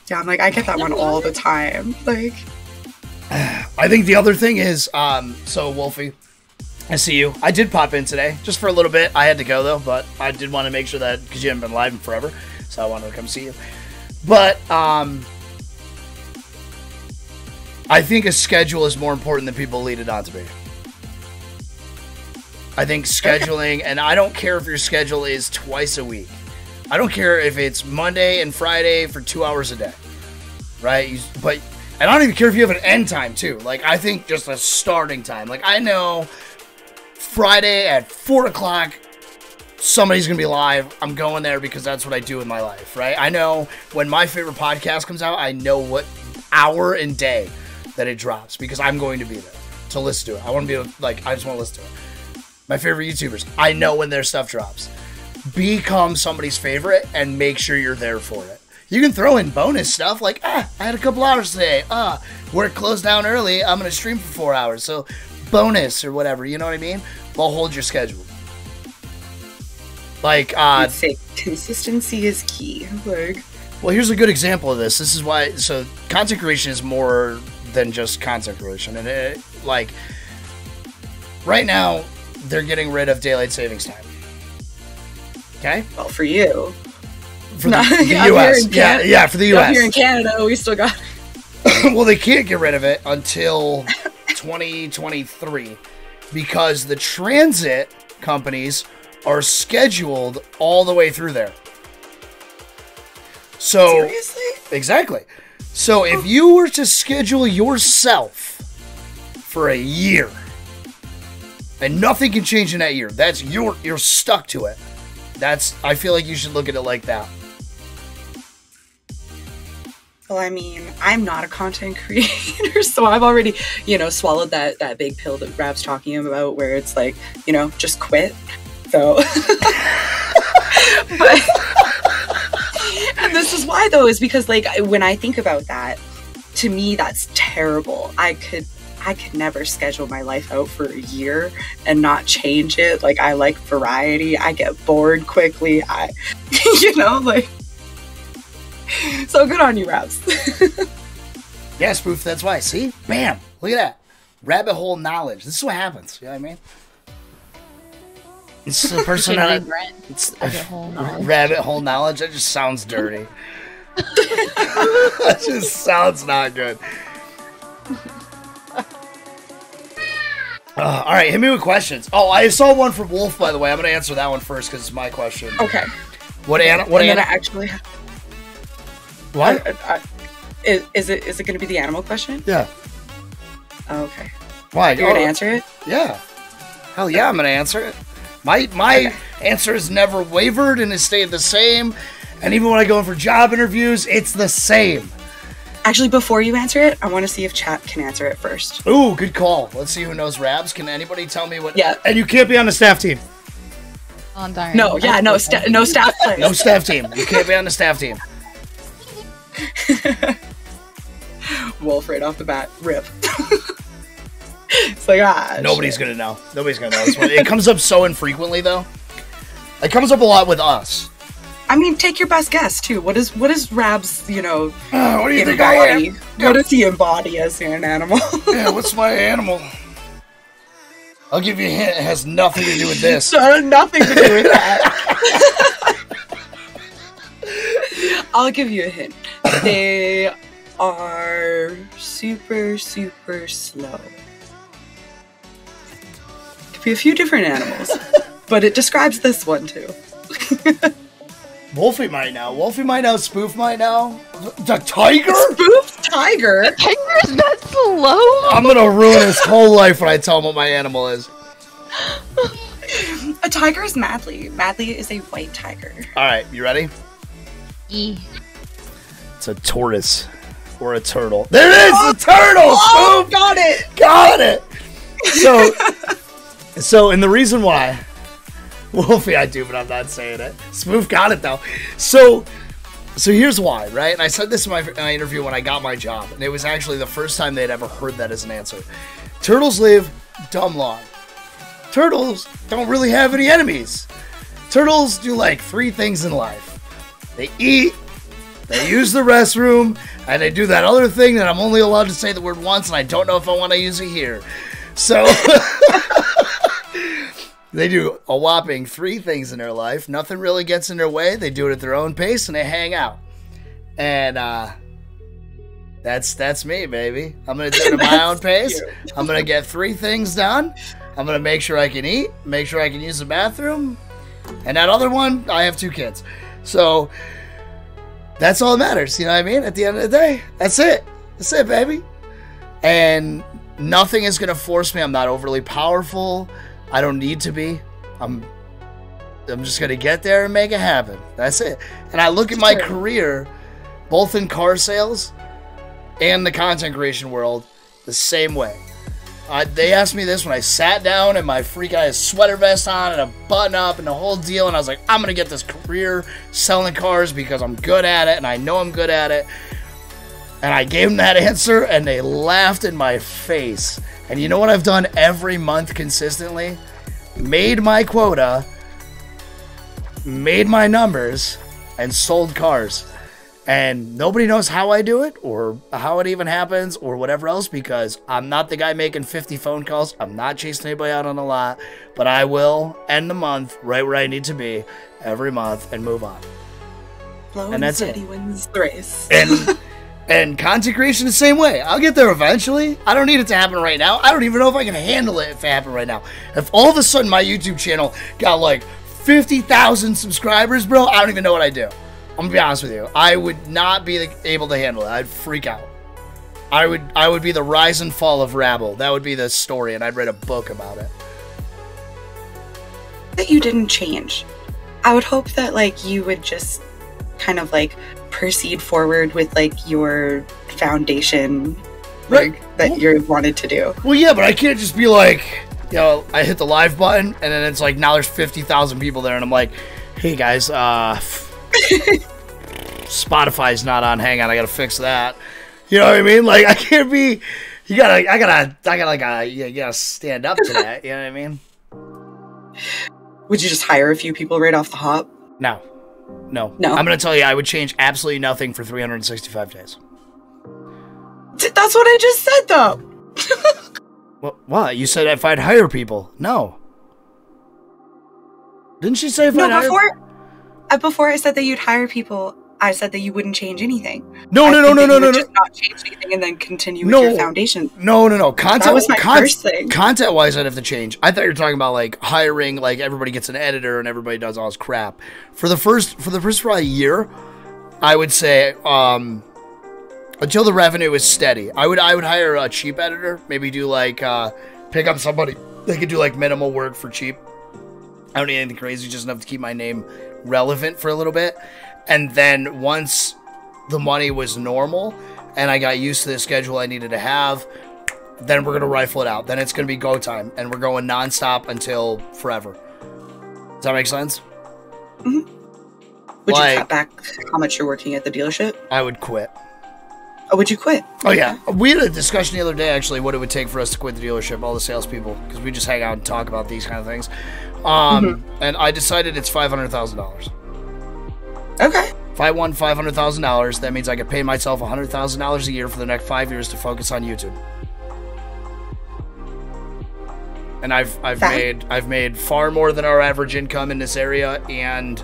Yeah, I'm like, I get that one all the time. Like, I think the other thing is, so Wolfie, I see you. I did pop in today, just for a little bit. I had to go though, but I did want to make sure that, because you haven't been live in forever, so I wanted to come see you. But I think a schedule is more important than people lead it on to be. I think scheduling, and I don't care if your schedule is twice a week. I don't care if it's Monday and Friday for 2 hours a day, right? And I don't even care if you have an end time too. Like, I think just a starting time. Like, I know Friday at 4 o'clock, somebody's gonna be live. I'm going there because that's what I do in my life, right? I know when my favorite podcast comes out, I know what hour and day that it drops because I'm going to be there to listen to it. I want to be like, I just want to listen to it. My favorite YouTubers, I know when their stuff drops. Become somebody's favorite and make sure you're there for it. You can throw in bonus stuff like, I had a couple hours today. Work closed down early. I'm going to stream for 4 hours. So bonus or whatever, you know what I mean? Well, hold your schedule. Like, I'd say consistency is key. Like, well, here's a good example of this. This is why, so content creation is more than just content creation. And like, right now, they're getting rid of daylight savings time. Okay? Well, for you. For the U.S. Yeah, for the U.S. Here in Canada, we still got well, they can't get rid of it until 2023 because the transit companies are scheduled all the way through there. So, seriously? Exactly. So if you were to schedule yourself for a year and nothing can change in that year, that's you're stuck to it. I feel like you should look at it like that. Well, I mean, I'm not a content creator, so I've already, swallowed that big pill that Rab's talking about where it's like, just quit. So, but, and this is why though, is because like, when I think about that, to me, that's terrible. I could never schedule my life out for a year and not change it. Like, I like variety. I get bored quickly. So good on you, Rabs. Yeah, Spoof, that's why. See? Bam! Look at that. Rabbit hole knowledge. This is what happens. You know what I mean? It's the person that it's rabbit hole knowledge. That just sounds dirty. That just sounds not good. All right, hit me with questions. Oh, I saw one from Wolf, by the way. I'm going to answer that one first because it's my question. Okay. What animal? Actually. What? Is it going to be the animal question? Yeah. Oh, okay. Why? You're going to answer it? Yeah. Hell yeah, I'm going to answer it. My answer has never wavered and has stayed the same. And even when I go in for job interviews, it's the same. Actually, before you answer it, I want to see if chat can answer it first. Ooh, good call. Let's see who knows Rabs. Can anybody tell me what? Yeah. And you can't be on the staff team. Oh, darn. No staff play. No staff team. You can't be on the staff team. Wolf right off the bat. Rip. It's like, Nobody's going to know. Nobody's going to know. It comes up so infrequently, though. It comes up a lot with us. I mean, take your best guess, too. What is Rab's, what do you think I am? What does he embody as an animal? Yeah, what's my animal? I'll give you a hint. It has nothing to do with this. Nothing to do with that. I'll give you a hint. They are super, super slow. Could be a few different animals, but it describes this one, too. Wolfie might know. Wolfie might know. Spoof might know. The tiger? Spoof tiger? The tiger's not slow? I'm gonna ruin his whole life when I tell him what my animal is. A tiger is Madly. Madly is a white tiger. Alright, you ready? E. It's a tortoise. Or a turtle. There it is! Oh, a turtle! Oh, Spoof! got it! Got it! So, and the reason why... Wolfie, I do, but I'm not saying it. Spoof got it, though. So here's why, right? And I said this in my interview when I got my job, and it was actually the first time they'd ever heard that as an answer. Turtles live dumb long. Turtles don't really have any enemies. Turtles do like 3 things in life. They eat, they use the restroom, and they do that other thing that I'm only allowed to say the word once, and I don't know if I want to use it here. So... They do a whopping 3 things in their life. Nothing really gets in their way. They do it at their own pace, and they hang out. And that's me, baby. I'm going to do it at my own pace. I'm going to get 3 things done. I'm going to make sure I can eat, make sure I can use the bathroom. And that other one, I have 2 kids. So that's all that matters. You know what I mean? At the end of the day, that's it. That's it, baby. And nothing is going to force me. I'm not overly powerful. I don't need to be. I'm just going to get there and make it happen. That's it. And I look at my career, both in car sales and the content creation world, the same way. They asked me this when I sat down and my freak I had a sweater vest on and a button up and the whole deal. And I was like, I'm going to get this career selling cars because I'm good at it and I know I'm good at it. And I gave them that answer and they laughed in my face. And you know what I've done every month consistently? Made my quota, made my numbers, and sold cars. And nobody knows how I do it or how it even happens or whatever else because I'm not the guy making 50 phone calls. I'm not chasing anybody out on the lot. But I will end the month right where I need to be every month and move on. And that's it. He wins the race. And content creation the same way. I'll get there eventually. I don't need it to happen right now. I don't even know if I can handle it if it happened right now. If all of a sudden my YouTube channel got like 50,000 subscribers, bro, I don't even know what I'd do. I'm gonna be honest with you. I would not be able to handle it. I'd freak out. I would be the rise and fall of Rabble. That would be the story, and I'd write a book about it. That you didn't change. I would hope that like you would just kind of like proceed forward with like your foundation that you wanted to do. Well, yeah, but I can't just be like, you know, I hit the live button and then it's like now there's 50,000 people there and I'm like, hey guys, Spotify's not on. Hang on, I gotta fix that. You know what I mean? Like I can't be. You gotta stand up to that. You know what I mean? Would you just hire a few people right off the hop? No. I'm gonna tell you, I would change absolutely nothing for 365 days. That's what I just said, though. What? You said if I'd hire people. No. Didn't you say if I'd hire? Before I said that you'd hire people, I said that you wouldn't change anything. No. Just not change anything and then continue with your foundation. No. That was my first thing. Content-wise, I'd have to change. I thought you were talking about like hiring, like everybody gets an editor and everybody does all this crap. For the first probably year, I would say until the revenue is steady, I would hire a cheap editor. Maybe do like pick up somebody that could do like minimal work for cheap. I don't need anything crazy, just enough to keep my name relevant for a little bit. And then once the money was normal and I got used to the schedule I needed to have, then we're going to rifle it out. Then it's going to be go time and we're going nonstop until forever. Does that make sense? Mm-hmm. Would you cut back how much you're working at the dealership? I would quit. Oh, would you quit? Oh, yeah. We had a discussion the other day, actually, what it would take for us to quit the dealership, all the salespeople, because we just hang out and talk about these kind of things. And I decided it's $500,000. Okay. If I won $500,000, that means I could pay myself $100,000 a year for the next 5 years to focus on YouTube. And I've made far more than our average income in this area, and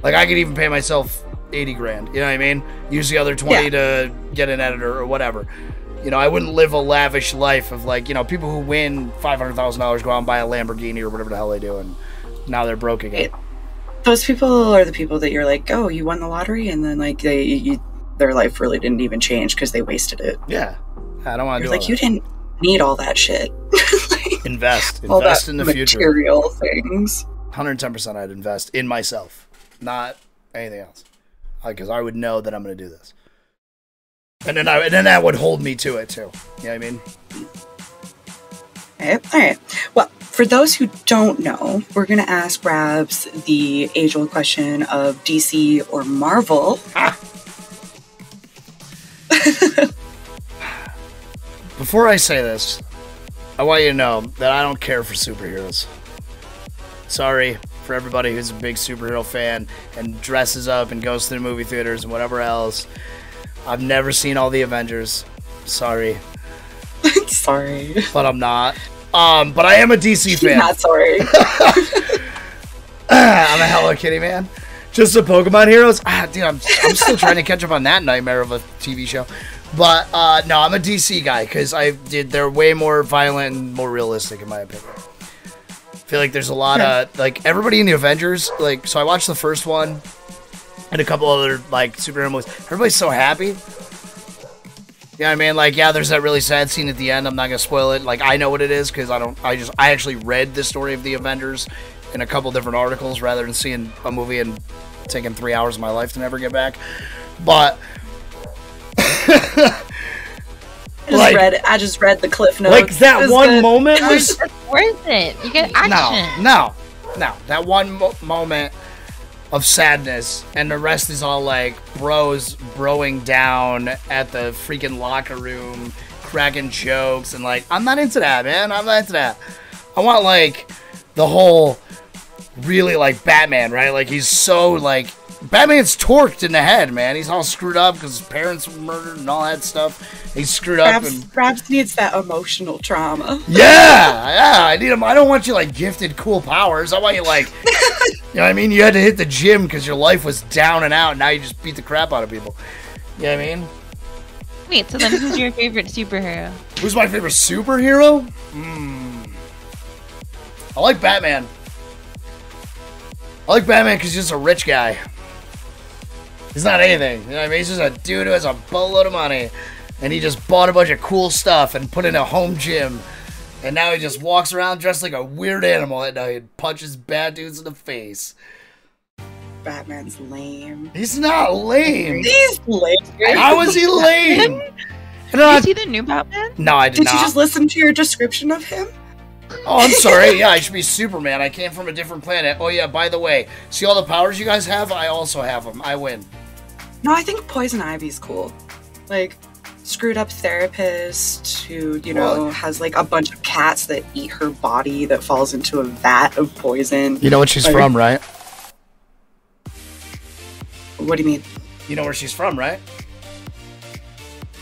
like I could even pay myself 80 grand. You know what I mean? Use the other 20 to get an editor or whatever. You know, I wouldn't live a lavish life of like, you know, people who win $500,000 go out and buy a Lamborghini or whatever the hell they do, and now they're broke again. Those people are the people that you're like, oh, you won the lottery, and then like their life really didn't even change because they wasted it. Yeah, I don't want to do like, you didn't need all that shit. Like, invest in the future. Material things. 110%, I'd invest in myself, not anything else, because I would know that I'm going to do this, and then that would hold me to it too. You know what I mean? All right. Well, for those who don't know, we're going to ask Rabs the age-old question of DC or Marvel. Before I say this, I want you to know that I don't care for superheroes. Sorry for everybody who's a big superhero fan and dresses up and goes to the movie theaters and whatever else. I've never seen all the Avengers. Sorry. Sorry. But I'm not. But I am a DC fan. Not sorry. I'm a Hello Kitty man. Just the Pokemon heroes. Dude, I'm still trying to catch up on that nightmare of a TV show. But no, I'm a DC guy because they're way more violent and more realistic in my opinion. I feel like there's a lot of like everybody in the Avengers. Like, so I watched the first one and a couple other like superhero movies. Everybody's so happy. You know what I mean? Like, yeah, there's that really sad scene at the end. I'm not gonna spoil it. Like, I know what it is because I actually read the story of the Avengers in a couple different articles rather than seeing a movie and taking 3 hours of my life to never get back. But I just read the cliff notes. Like that one moment was worth it. You get action. No. That one moment of sadness, and the rest is all like bros broing down at the freaking locker room, cracking jokes, and like I'm not into that, man. I'm not into that. I want like the whole really like Batman, right? Like he's so like Batman's torqued in the head, man. He's all screwed up because his parents were murdered and all that stuff. He's screwed up. Rabs needs that emotional trauma. Yeah, I need him. I don't want you like gifted cool powers. I want you like, you know what I mean? You had to hit the gym because your life was down and out. And now you just beat the crap out of people. You know what I mean? Wait, so then who's your favorite superhero? Who's my favorite superhero? I like Batman. I like Batman because he's just a rich guy. He's not anything. You know what I mean? He's just a dude who has a boatload of money. And he just bought a bunch of cool stuff and put in a home gym. And now he just walks around dressed like a weird animal at night and punches bad dudes in the face. Batman's lame. He's not lame. He's lame. How is he lame? Did you see the new Batman? No, I did not. Did you just listen to your description of him? Oh, I'm sorry. Yeah, I should be Superman. I came from a different planet. Oh, yeah, by the way, see all the powers you guys have? I also have them. I win. No, I think Poison Ivy's cool. Like, screwed up therapist who, you know, has like a bunch of cats that eat her body that falls into a vat of poison. You know what she's from, right? What do you mean? You know where she's from, right?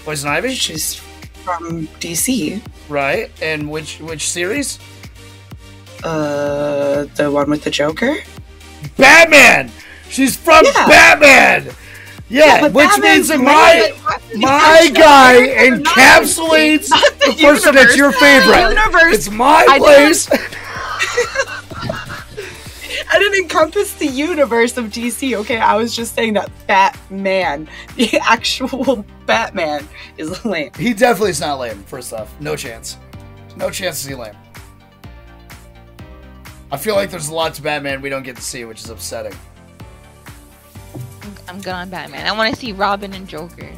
Poison Ivy? She's from DC. Right. And which series? The one with the Joker? Batman! She's from Batman! Yeah, which Batman's means that my guy encapsulates the person that's your favorite. It's my place. I didn't encompass the universe of DC, okay? I was just saying that Batman, the actual Batman, is lame. He definitely is not lame, first off. No chance. No chance is he lame. I feel like there's a lot to Batman we don't get to see, which is upsetting. I'm good on Batman. I want to see Robin and Joker.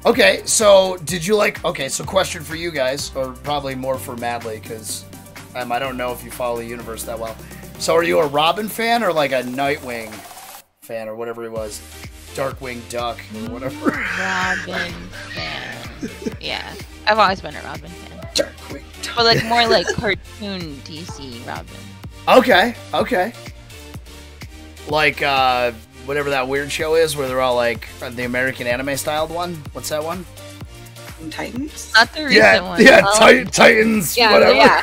Okay, so did you like... Okay, so question for you guys, or probably more for Madly, because I don't know if you follow the universe that well. So are you a Robin fan or like a Nightwing fan or whatever he was? Darkwing Duck or whatever. Robin fan. Yeah. I've always been a Robin fan. Darkwing Duck. But like more like cartoon DC Robin. Okay, okay. Like, whatever that weird show is where they're all like the American anime styled one. What's that one? Titans? Not the recent one. Yeah, Titans, yeah, whatever. Yeah.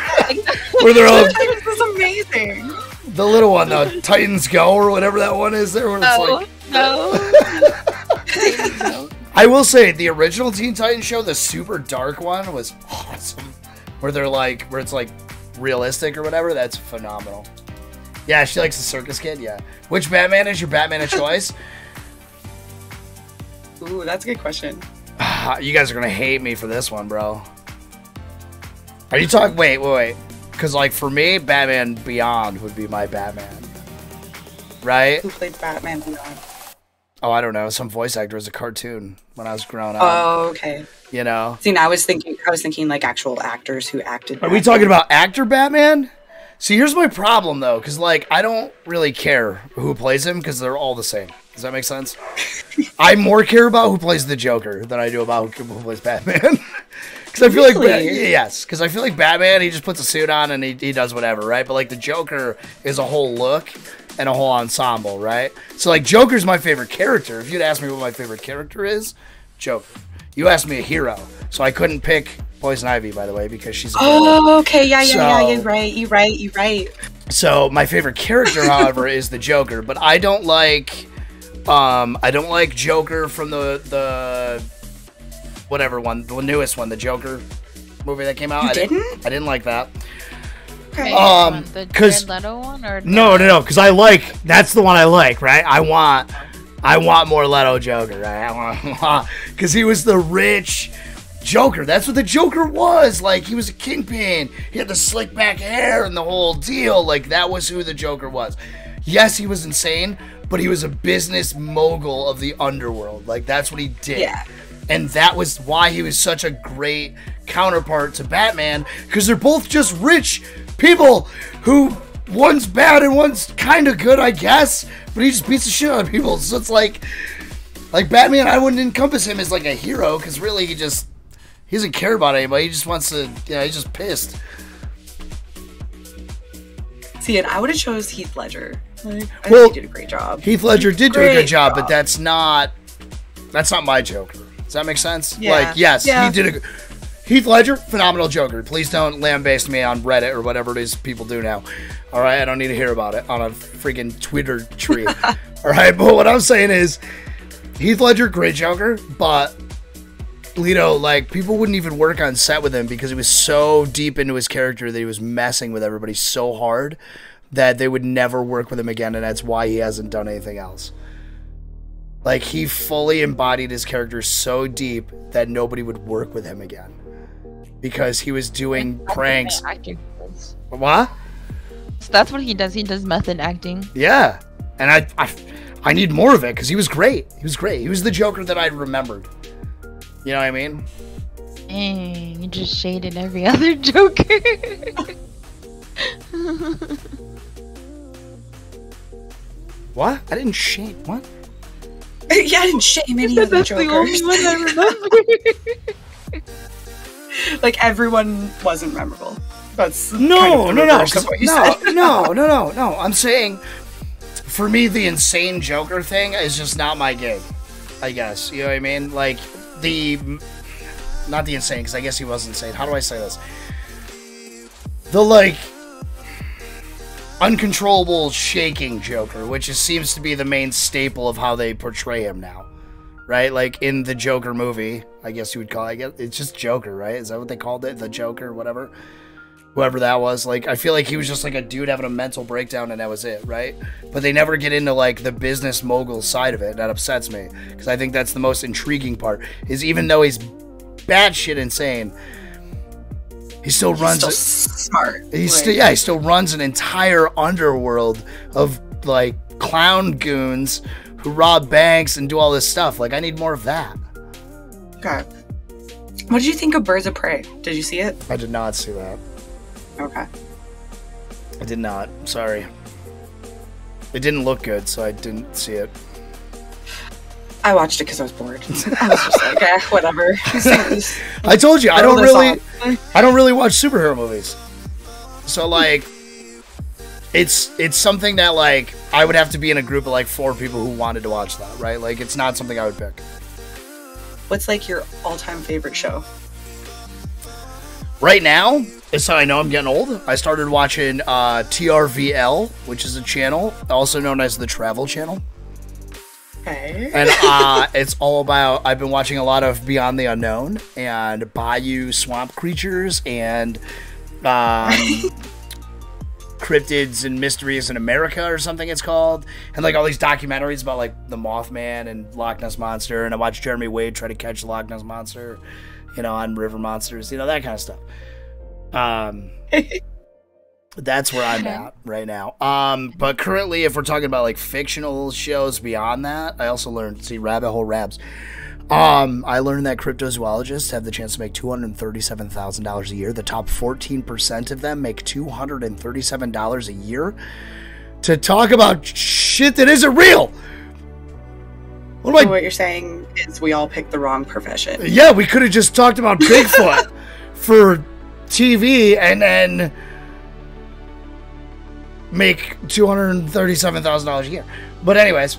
Where they're all... Titans is amazing. The little one, the Titans Go or whatever that one is there. Where it's like... No. I will say, the original Teen Titans show, the super dark one, was awesome. Where they're like, where it's like realistic or whatever. That's phenomenal. Yeah, she likes the circus kid, yeah. Which Batman is your Batman of choice? Ooh, that's a good question. You guys are gonna hate me for this one, bro. Are you talking... Wait. Because, like, for me, Batman Beyond would be my Batman. Right? Who played Batman Beyond? Oh, I don't know. Some voice actor was a cartoon when I was growing up. Oh, okay. You know? See, now I was thinking like actual actors who acted. Are we talking about actor Batman? See, here's my problem, though, because, like, I don't really care who plays him because they're all the same. Does that make sense? I more care about who plays the Joker than I do about who plays Batman. Because I feel like, yes, because I feel like Batman, he just puts a suit on and he does whatever, right? But, like, the Joker is a whole look and a whole ensemble, right? So, like, Joker's my favorite character. If you'd ask me what my favorite character is, Joker. You asked me a hero, so I couldn't pick Poison Ivy, by the way, because she's a Oh, okay, yeah, you're right. So, my favorite character, however, is the Joker, but I don't like Joker from the whatever one, the newest one, the Joker movie that came out. I didn't like that. Okay. The Jared Leto one or no, because that's the one I like, right? I want more Leto Joker, right? Because he was the rich Joker. That's what the Joker was. Like, he was a kingpin. He had the slick back hair and the whole deal. Like, that was who the Joker was. Yes, he was insane, but he was a business mogul of the underworld. Like, that's what he did. Yeah. And that was why he was such a great counterpart to Batman, because they're both just rich people who, one's bad and one's kind of good, I guess, but he just beats the shit out of people. So it's like Batman, I wouldn't encompass him as like a hero, because really he doesn't care about anybody. He just wants to, he's just pissed. See, and I would have chose Heath Ledger. Like, I think he did a great job. Heath Ledger did do a good job, but that's not my Joker. Does that make sense? Yeah. Like, yes, he did Heath Ledger, phenomenal Joker. Please don't lambaste me on Reddit or whatever it is people do now. All right, I don't need to hear about it on a freaking Twitter tree. All right, but what I'm saying is, Heath Ledger, great Joker, but Leto, like, people wouldn't even work on set with him because he was so deep into his character that he was messing with everybody so hard that they would never work with him again, and that's why he hasn't done anything else. Like, he fully embodied his character so deep that nobody would work with him again. Because he was doing pranks. What? So that's what he does. He does method acting. Yeah. And I need more of it because he was great. He was great. He was the Joker that I remembered. You know what I mean? Dang, you just shaded every other Joker. What? I didn't shade. What? Yeah, I didn't shame any of the That's Jokers. the only one I remember. Like, everyone wasn't memorable. That's No. said. No. I'm saying, for me, the insane Joker thing is just not my gig, I guess. You know what I mean? Like, not the insane, because I guess he was insane. How do I say this? The, like, uncontrollable shaking Joker, which seems to be the main staple of how they portray him now. Right? Like, in the Joker movie, I guess you would call it. It's just Joker, right? Is that what they called it? The Joker, whatever? Whoever that was. Like, I feel like he was just like a dude having a mental breakdown and that was it, right? But they never get into, like, the business mogul side of it. That upsets me. Because I think that's the most intriguing part. Is even though he's batshit insane, he still runs... He's still smart. He still runs an entire underworld of, like, clown goons who rob banks and do all this stuff. Like, I need more of that. Okay. What did you think of Birds of Prey? Did you see it? I did not see that. Okay. I did not. Sorry. It didn't look good, so I didn't see it. I watched it because I was bored. I was just like, whatever. I told you, I don't really watch superhero movies. So, like, it's something that, like, I would have to be in a group of, like, 4 people who wanted to watch that, right? Like, it's not something I would pick. What's, like, your all-time favorite show? Right now, it's how I know I'm getting old. I started watching TRVL, which is a channel, also known as the Travel Channel. Okay. And it's all about, I've been watching a lot of Beyond the Unknown and Bayou Swamp Creatures and Cryptids and Mysteries in America or something it's called. And like all these documentaries about like the Mothman and Loch Ness Monster. And I watched Jeremy Wade try to catch the Loch Ness Monster, you know, on River Monsters, you know, that kind of stuff. That's where I'm at right now. But currently, if we're talking about like fictional shows beyond that, I also learned, see, Rabbit Hole Rabs. I learned that cryptozoologists have the chance to make $237,000 a year. The top 14% of them make $237 a year to talk about shit that isn't real. What you're saying is we all picked the wrong profession. Yeah, we could have just talked about Bigfoot for TV and then make $237,000 a year. But anyways,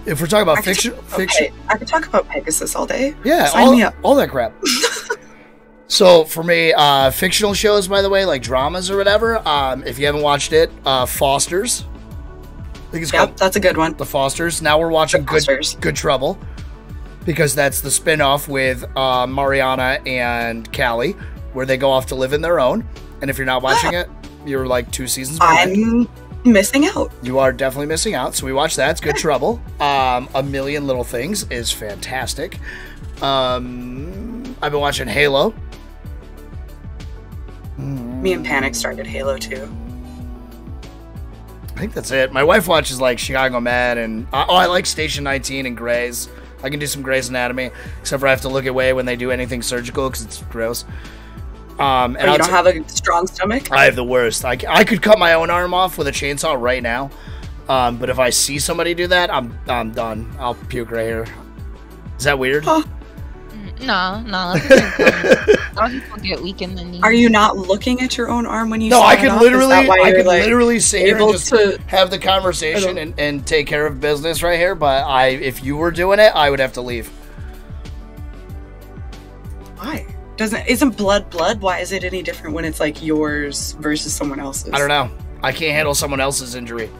if we're talking about fiction, I could talk about Pegasus all day. Yeah, Sign me up. All that crap. So for me, fictional shows, by the way, like dramas or whatever, if you haven't watched it, Fosters. I think it's called that's a good one. The Fosters. Now we're watching Good Trouble, because that's the spin-off with Mariana and Callie, where they go off to live in their own. And if you're not watching it, you're like 2 seasons behind. I'm missing out. You are definitely missing out. So we watched that. It's Good Trouble. A Million Little Things is fantastic. I've been watching Halo. Me and Panic started Halo 2. I think that's it. My wife watches like Chicago Med and I like Station 19 and Grey's. I can do some Grey's Anatomy, except for I have to look away when they do anything surgical because it's gross. And you don't have a strong stomach? I have the worst. I could cut my own arm off with a chainsaw right now, but if I see somebody do that, I'm done. I'll puke right here. Is that weird? Huh. No. A lot of people get weak in the knees. Are you not looking at your own arm when you? No, I could literally sit here and able just to have the conversation and take care of business right here. But if you were doing it, I would have to leave. Why? Isn't blood? Why is it any different when it's like yours versus someone else's? I don't know. I can't handle someone else's injury.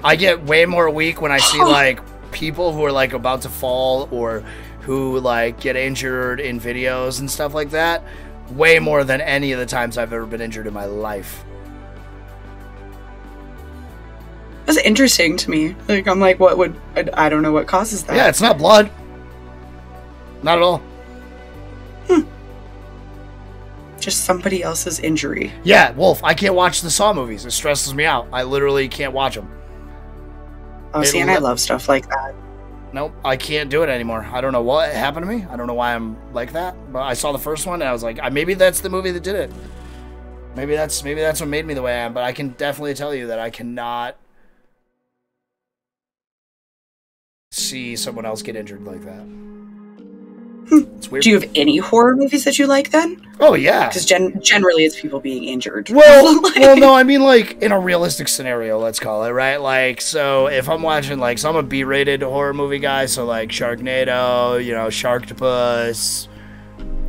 I get way more weak when I see like people who are like about to fall or who like get injured in videos and stuff like that. Way more than any of the times I've ever been injured in my life. That's interesting to me. Like I'm like, I don't know what causes that. Yeah, it's not blood. Not at all. Just somebody else's injury. Yeah, Wolf, I can't watch the Saw movies. It stresses me out. I literally can't watch them. Oh, see, and I love stuff like that. Nope, I can't do it anymore. I don't know what happened to me. I don't know why I'm like that. But I saw the first one and I was like, maybe that's the movie that did it. Maybe that's what made me the way I am. But I can definitely tell you that I cannot see someone else get injured like that. It's weird. Do you have any horror movies that you like then? Oh yeah, because generally it's people being injured. Well, well, no, I mean like in a realistic scenario, let's call it, right? Like, so if I'm watching like, so I'm a B-rated horror movie guy, so like Sharknado, you know, Sharktopus,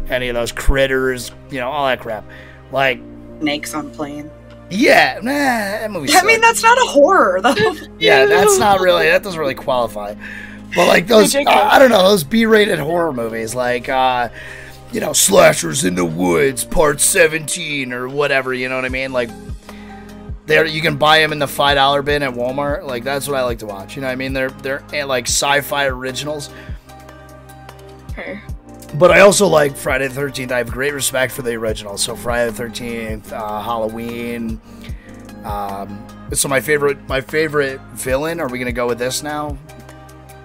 any of those critters, you know, all that crap. Like Snakes on a Plane. Yeah, that movie. I mean, that's not a horror though. Yeah, that's not really. That doesn't really qualify. But like those, I don't know, those B-rated horror movies, like you know, Slashers in the Woods Part 17 or whatever. You know what I mean? Like, there you can buy them in the $5 bin at Walmart. Like, that's what I like to watch. You know what I mean? They're like sci-fi originals. Okay. But I also like Friday the 13th. I have great respect for the original. So Friday the 13th, Halloween. So my favorite villain. Are we gonna go with this now?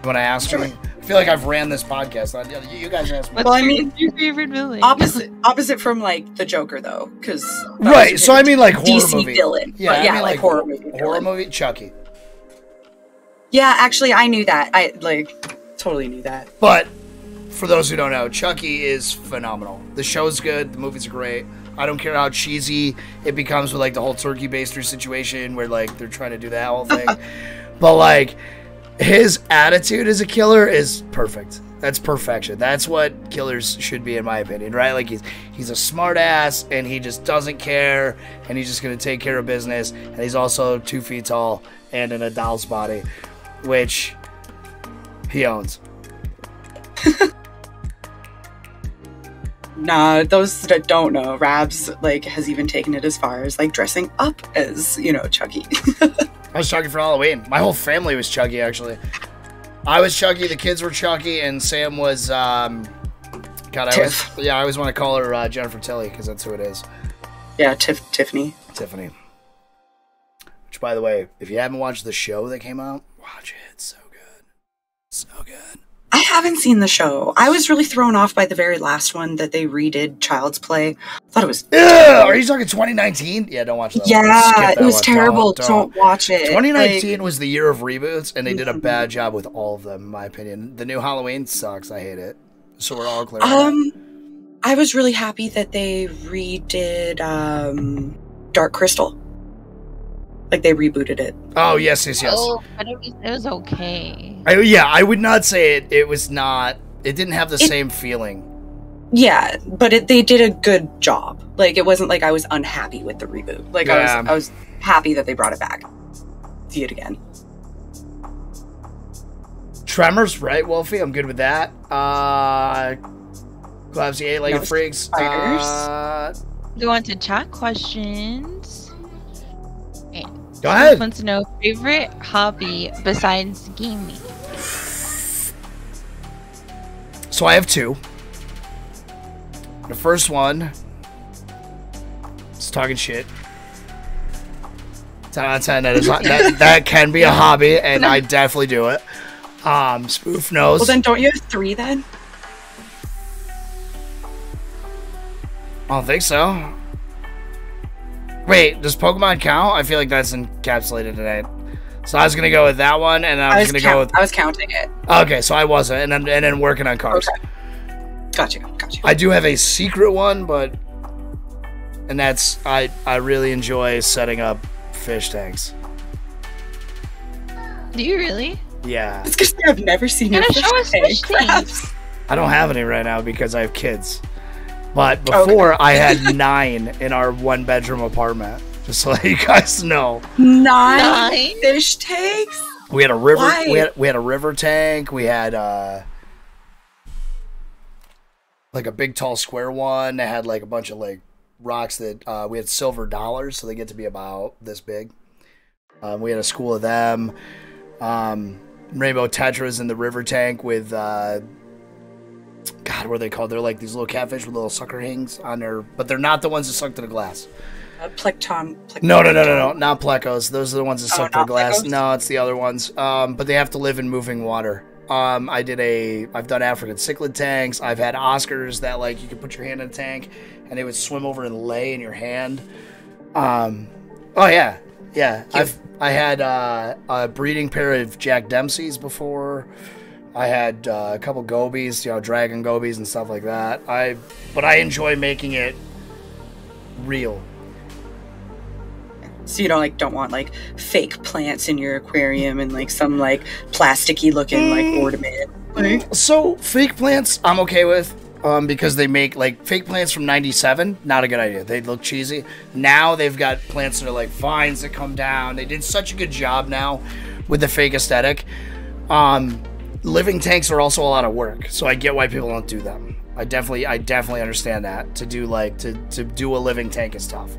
You want to ask me? I feel like I've ran this podcast. You guys ask me. Well, I mean, your favorite villain? Opposite from like the Joker though, because right. So I mean, like horror DC movie villain. Yeah, but yeah, I mean, like horror movie. Horror movie, Chucky. Yeah, actually, I knew that. I totally knew that. But for those who don't know, Chucky is phenomenal. The show's good. The movies are great. I don't care how cheesy it becomes with like the whole turkey baster situation where like they're trying to do that whole thing. But like his attitude as a killer is perfect. That's perfection. That's what killers should be, in my opinion, right? Like he's a smart ass and he just doesn't care and he's just gonna take care of business. And he's also 2 feet tall and in a doll's body, which he owns. Nah, those that don't know, Rabs like has even taken it as far as like dressing up as, you know, Chucky. I was Chucky for Halloween. My whole family was Chucky, actually. I was Chucky, the kids were Chucky, and Sam was God, I always want to call her Jennifer Tilly because that's who it is. Yeah, Tiffany. Tiffany. Which, by the way, if you haven't watched the show that came out, watch it. It's so good. So good. I haven't seen the show. I was really thrown off by the very last one that they redid, Child's Play. I thought it was... Are you talking 2019? Yeah, don't watch that one. Yeah, it was terrible. Don't watch it. 2019 was the year of reboots, and they did a bad job with all of them, in my opinion. The new Halloween sucks. I hate it. So we're all clear. I was really happy that they redid Dark Crystal. Like, they rebooted it. Oh, yes. Oh, but it was okay. I would not say it was not... It didn't have the same feeling. Yeah, but they did a good job. Like, it wasn't like I was unhappy with the reboot. Like, yeah. I was happy that they brought it back. See it again. Tremors, right, Wolfie? I'm good with that. Gloves, the 8-legged freaks. Spiders. Go on to chat questions. Go ahead. Wants to know favorite hobby besides gaming. So I have 2. The first one is talking shit. 10 out of 10. That can be a hobby, and I definitely do it. Spoof knows. Well, then don't you have 3 then? I don't think so. Wait, does Pokemon count? I feel like that's encapsulated in it. So I was gonna go with that one, and I was gonna go with. I was counting it. Okay, so I wasn't, and then working on cars. Okay. Gotcha. I do have a secret one, and that's I really enjoy setting up fish tanks. Do you really? Yeah. It's because I've never seen a fish tank. I don't have any right now because I have kids. But before, I had 9 in our 1-bedroom apartment. Just so you guys know. 9 fish tanks? We had a river. Why? We had a river tank. We had like a big tall square one that had like a bunch of like rocks that we had silver dollars, so they get to be about this big. We had a school of them. Rainbow tetras in the river tank with. God, what are they called? They're like these little catfish with little sucker hangs on their... But they're not the ones that suck to the glass. No, not plecos. Those are the ones that suck their glass. Plecos? No, it's the other ones. But they have to live in moving water. I've done African cichlid tanks. I've had Oscars that like you could put your hand in a tank and they would swim over and lay in your hand. Oh yeah. I had a breeding pair of Jack Dempseys before. I had a couple gobies, dragon gobies and stuff like that. But I enjoy making it real. So you don't want like fake plants in your aquarium and like some like plasticky looking like ornament. So fake plants I'm okay with because they make like fake plants from '97. Not a good idea. They look cheesy. Now they've got plants that are like vines that come down. They did such a good job now with the fake aesthetic. Living tanks are also a lot of work, so I get why people don't do them. I definitely understand that. To do a living tank is tough.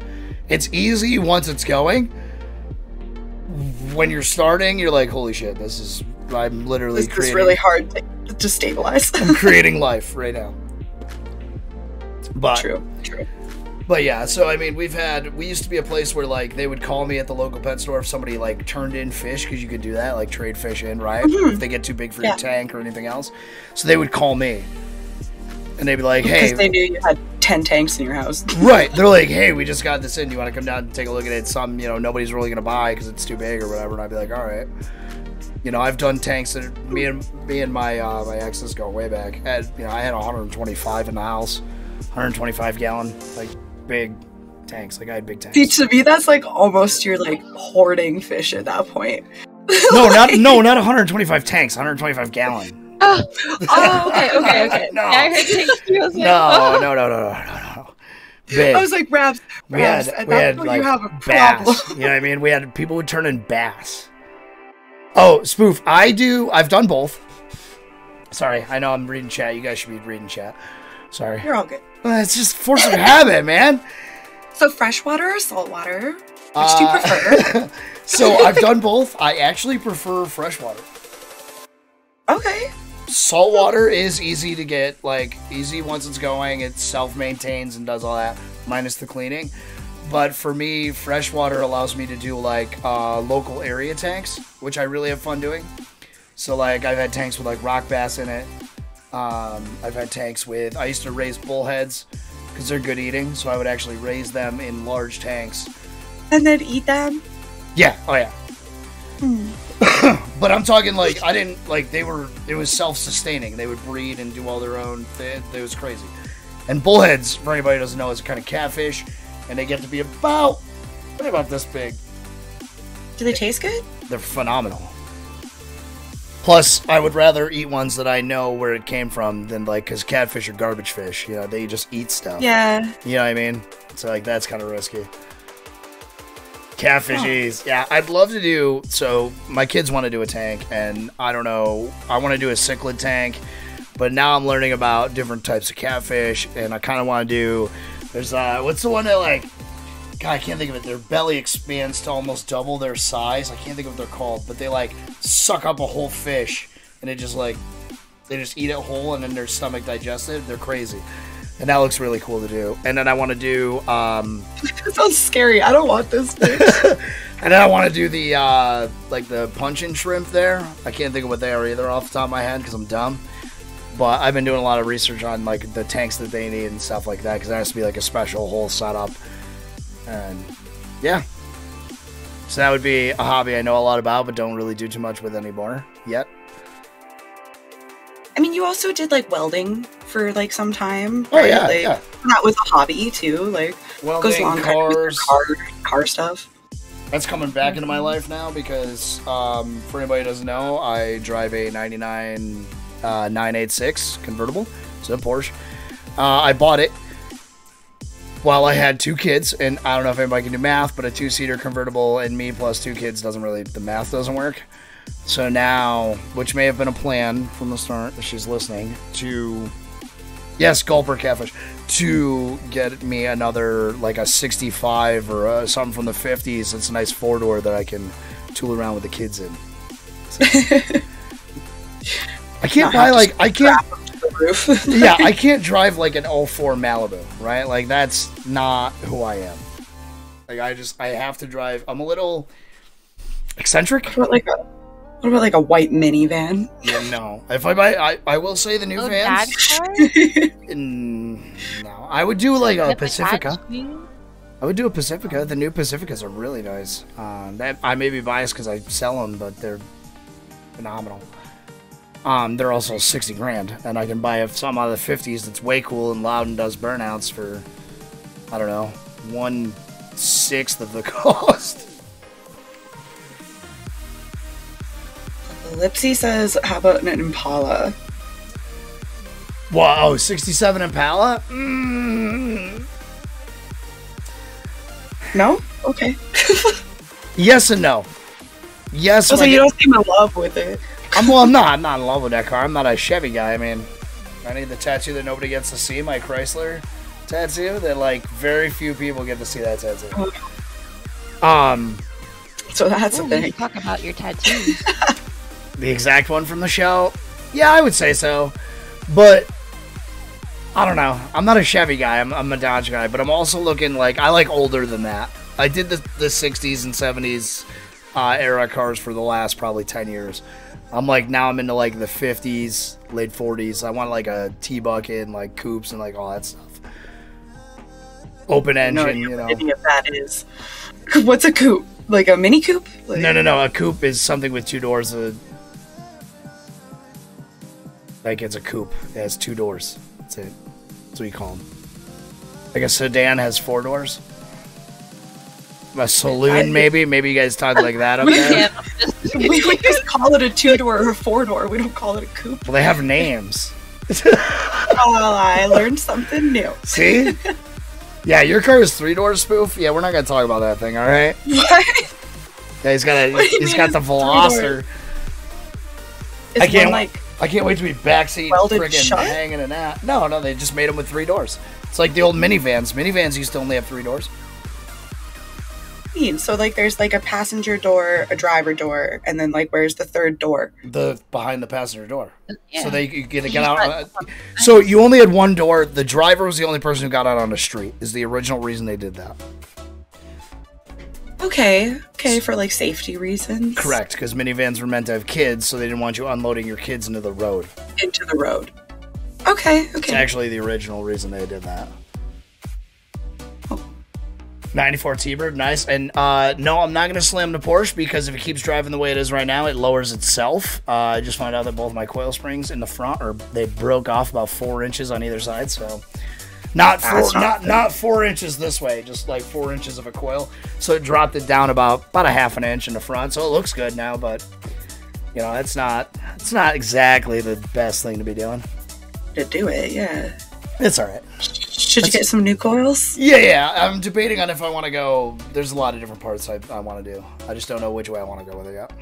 It's easy once it's going. When you're starting, you're like, holy shit, I'm literally This is really hard to stabilize. I'm creating life right now. But True. But yeah, so I mean, we used to be a place where like they would call me at the local pet store if somebody like turned in fish, because you could do that, like trade fish in, right? If they get too big for your tank or anything else. So they would call me. And they'd be like, hey. Because they knew you had 10 tanks in your house. Right. They're like, hey, we just got this in. Do you want to come down and take a look at it? Some, nobody's really going to buy because it's too big or whatever. And I'd be like, all right. I've done tanks that me and my exes go way back. I had 125 in the house. 125 gallon, like big tanks. Like I had big tanks. See, to me, that's like almost you're like hoarding fish at that point. No, not 125 tanks. 125 gallon. Oh, okay. No. I heard tanks too. I was like, No. Big. I was like, Rabs, we had like you have a bass. problem. You know what I mean? We had people would turn in bass. Oh, spoof. I've done both. Sorry, I know I'm reading chat. You guys should be reading chat. Sorry. You're all good. It's just force of habit, man. So freshwater or saltwater? Which do you prefer? So I've done both. I actually prefer freshwater. Okay. Saltwater is easy to get, like, easy once it's going. It self-maintains and does all that, minus the cleaning. But for me, freshwater allows me to do, like, local area tanks, which I really have fun doing. So, like, I've had tanks with, like, rock bass in it. I've had tanks with, I used to raise bullheads because they're good eating, so I would actually raise them in large tanks. And then eat them? Yeah, oh yeah. But I'm talking like, it was self-sustaining. They would breed and do all their own, it was crazy. And bullheads, for anybody who doesn't know, is a kind of catfish, and they get to be about this big. Do they taste good? They're phenomenal. Plus, I would rather eat ones that I know where it came from than, like, because catfish are garbage fish. They just eat stuff. Yeah. You know what I mean? So, like, that's kind of risky. Catfishies. Yeah, I'd love to do, so my kids want to do a tank, and I don't know, I want to do a cichlid tank, but now I'm learning about different types of catfish, and I kind of want to do, there's, what's the one that, like, God, I can't think of it, their belly expands to almost double their size, I can't think of what they're called, but they, like, suck up a whole fish, and it just, like, they just eat it whole, and then their stomach digests it, they're crazy. And that looks really cool to do. And then I want to do... That sounds scary. I don't want this fish. And then I want to do the, like, the punch-in shrimp there. I can't think of what they are either off the top of my head because I'm dumb. But I've been doing a lot of research on, like, the tanks that they need and stuff like that because there has to be, like, a special whole setup. And, yeah. So that would be a hobby I know a lot about but don't really do too much with anymore yet. I mean, you also did, like, welding for, like, some time. Oh, right? yeah, like, yeah. That was a hobby, too. Like, Welding, goes along cars. Kind of with car stuff. That's coming back into my life now because, for anybody who doesn't know, I drive a 99 986 convertible. It's a Porsche. I bought it while I had 2 kids, and I don't know if anybody can do math, but a 2-seater convertible and me plus 2 kids doesn't really, the math doesn't work. So now, which may have been a plan from the start, if she's listening, to, yes, gulper catfish, to get me another, like a 65 or something from the 50s. It's a nice 4-door that I can tool around with the kids in. So. I can't buy, like, I can't, yeah, I can't drive like an 04 Malibu, right? Like, that's not who I am. Like I have to drive. I'm a little eccentric. What about like a white minivan? Yeah, no. If I buy, I will say the new vans. No, I would do like a Pacifica. I would do a Pacifica. The new Pacificas are really nice. That I may be biased because I sell them, but they're phenomenal. They're also 60 grand, and I can buy some out of the 50s that's way cool and loud and does burnouts for, I don't know, 1/6 of the cost. Lipsy says, how about an Impala? Whoa, 67 Impala? No? Okay. Yes and no. Yes. So you don't seem in love with it. I'm not in love with that car. I'm not a Chevy guy. I mean, I need the tattoo that nobody gets to see, my Chrysler tattoo, that like very few people get to see that tattoo. So that's a thing. Talk about your tattoo. The exact one from the show? Yeah, I would say so. But I don't know. I'm not a Chevy guy. I'm a Dodge guy. But I'm also looking like I like older than that. I did the 60s and 70s era cars for the last probably 10 years. I'm like now I'm into like the 50s, late 40s. I want like a T-bucket and like coupes and like all that stuff. Open engine, you know. Any of that is. What's a coupe? Like a mini coupe? Like... No. A coupe is something with two doors. Like it's a coupe. It has two doors. That's it. That's what you call them. Like a sedan has 4 doors. A saloon, maybe. Maybe you guys talk like that up there. We just call it a 2-door or a 4-door. We don't call it a coupe. Well, they have names. Oh, I learned something new. See? Yeah, your car is 3 doors, spoof. Yeah, we're not gonna talk about that thing, all right? What? Yeah, he's got the Veloster. I can't wait to be backseat friggin' hanging in that. No, they just made them with 3 doors. It's like the old minivans. Minivans used to only have 3 doors. So like there's like a passenger door, a driver door, and then like where's the 3rd door? The behind the passenger door. Yeah. So they get out. So you only had 1 door. The driver was the only person who got out on the street. Is the original reason they did that. Okay, for like safety reasons. Correct, because minivans were meant to have kids, so they didn't want you unloading your kids into the road. Okay. It's actually the original reason they did that. 94 T-Bird, nice. And no, I'm not going to slam the Porsche because if it keeps driving the way it is right now, it lowers itself. I just found out that both my coil springs in the front they broke off about 4 inches on either side, so not 4 inches this way, just like 4 inches of a coil. So it dropped it down about a half an inch in the front, so it looks good now, but you know, it's not exactly the best thing to be doing. To do it, yeah. It's all right. Should you get some new coils? Yeah. I'm debating on if I want to go. There's a lot of different parts I want to do. I just don't know which way I want to go with it yet.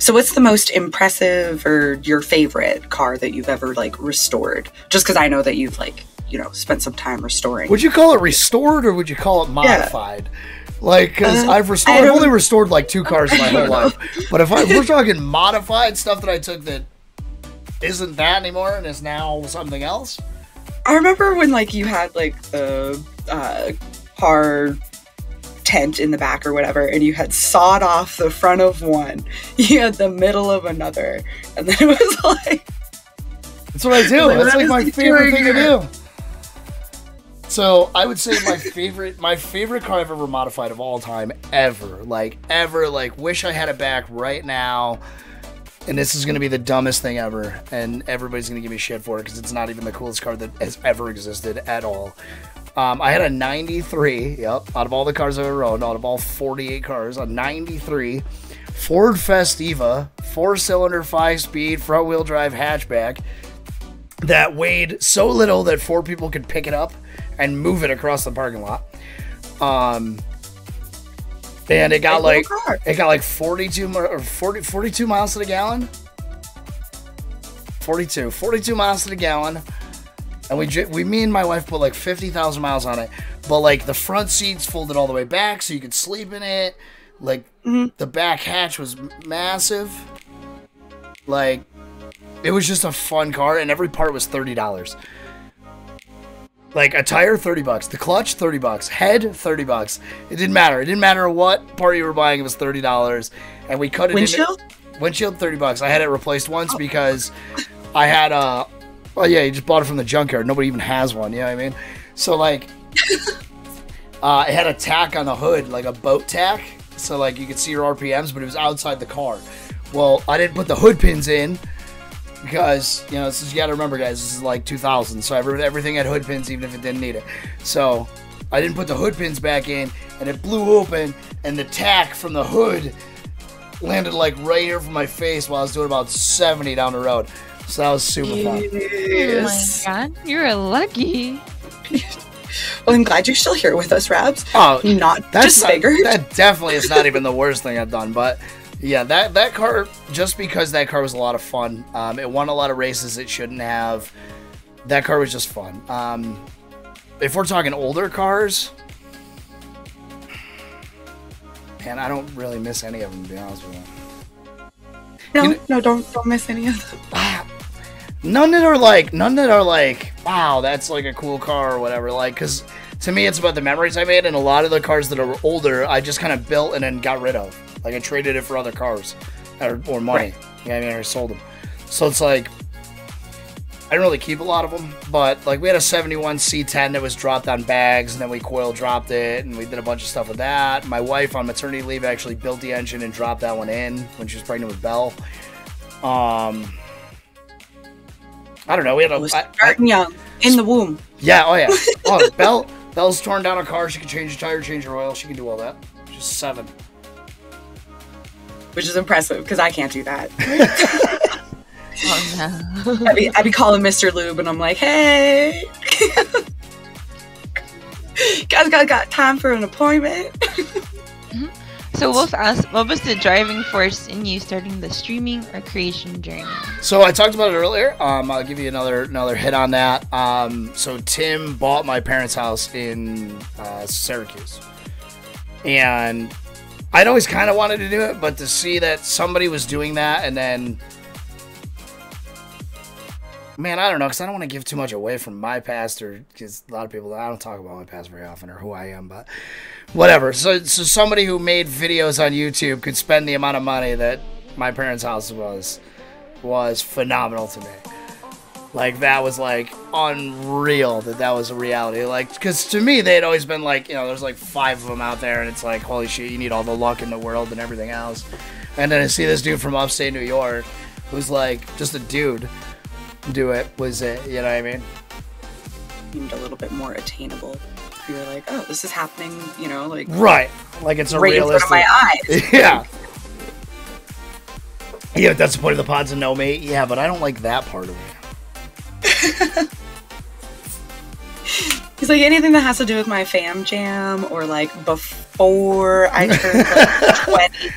So what's the most impressive or your favorite car that you've ever like restored? Just because I know that you've like, you know, spent some time restoring. Would you call it restored or would you call it modified? Yeah. Like, because I've only restored like 2 cars in my whole life. But if we're talking modified stuff that I took that isn't that anymore and is now something else. I remember when like you had like the car tent in the back or whatever, and you had sawed off the front of one, you had the middle of another, and then it was like that's what I do. That's like my favorite thing to do. So I would say my favorite car I've ever modified of all time ever, like wish I had it back right now. And this is going to be the dumbest thing ever, and everybody's going to give me shit for it because it's not even the coolest car that has ever existed at all. I had a 93, out of all the cars I've ever owned, out of all 48 cars, a 93 Ford Festiva, 4-cylinder, 5-speed, front-wheel drive hatchback that weighed so little that 4 people could pick it up and move it across the parking lot. And it got like 42 miles to the gallon. 42 miles to the gallon. And me and my wife put like 50,000 miles on it. But like the front seats folded all the way back so you could sleep in it. Like the back hatch was massive. Like it was just a fun car and every part was $30. Like a tire, $30. The clutch, $30. Head, $30. It didn't matter. It didn't matter what part you were buying. It was $30, and we cut it. Windshield, $30. I had it replaced once because I had a. Oh yeah, you just bought it from the junkyard. Nobody even has one. You know what I mean? So like, it had a tack on the hood, like a boat tack, so like you could see your RPMs, but it was outside the car. Well, I didn't put the hood pins in. Because, you know, this is, you gotta remember, guys, this is like 2000, so everything had hood pins, even if it didn't need it. So, I didn't put the hood pins back in, and it blew open, and the tack from the hood landed like right here from my face while I was doing about 70 down the road. So that was super fun. Oh my god, you're lucky. Well, I'm glad you're still here with us, Rabs. Oh, not disfigured. That definitely is not even the worst thing I've done, but... Yeah, that car, just because that car was a lot of fun, it won a lot of races it shouldn't have. That car was just fun. If we're talking older cars, man, I don't really miss any of them, to be honest with you. No, don't miss any of them. None that are like, wow, that's like a cool car or whatever. Like, because to me, it's about the memories I made, and a lot of the cars that are older, I just kind of built and then got rid of. Like, I traded it for other cars or money. Right. Yeah, I mean, I sold them. So it's like, I didn't really keep a lot of them, but like we had a 71 C10 that was dropped on bags, and then we coil dropped it, and we did a bunch of stuff with that. My wife on maternity leave actually built the engine and dropped that one in when she was pregnant with Belle. I don't know. We had starting young in the womb. Yeah. Oh yeah. Oh, Belle's torn down a car. She can change the tire, change her oil. She can do all that. She's 7. Which is impressive, because I can't do that. Oh no. I'd be calling Mr. Lube, and I'm like, hey, guys, got time for an appointment. So Wolf asked, what was the driving force in you starting the streaming or creation journey? So I talked about it earlier. I'll give you another hit on that. So Tim bought my parents' house in Syracuse, and I'd always kind of wanted to do it, but to see that somebody was doing that, and then, man, I don't know, because I don't want to give too much away from my past, or because a lot of people, I don't talk about my past very often, or who I am, but whatever. So somebody who made videos on YouTube could spend the amount of money that my parents' house was phenomenal to me. Like, that was, like, unreal that was a reality. Like, because to me, they had always been, like, you know, there's, like, 5 of them out there, and it's like, holy shit, you need all the luck in the world and everything else. And then to see this dude from upstate New York, who's, like, just a dude, do it, was it, you know what I mean? Seemed a little bit more attainable. You're like, oh, this is happening, you know, like... Right. Like, it's a right realistic... in front of my eyes. Yeah. Yeah, that's the point of the pod to know me. Yeah, but I don't like that part of it. He's like, anything that has to do with my fam jam, or like before I turned like 20,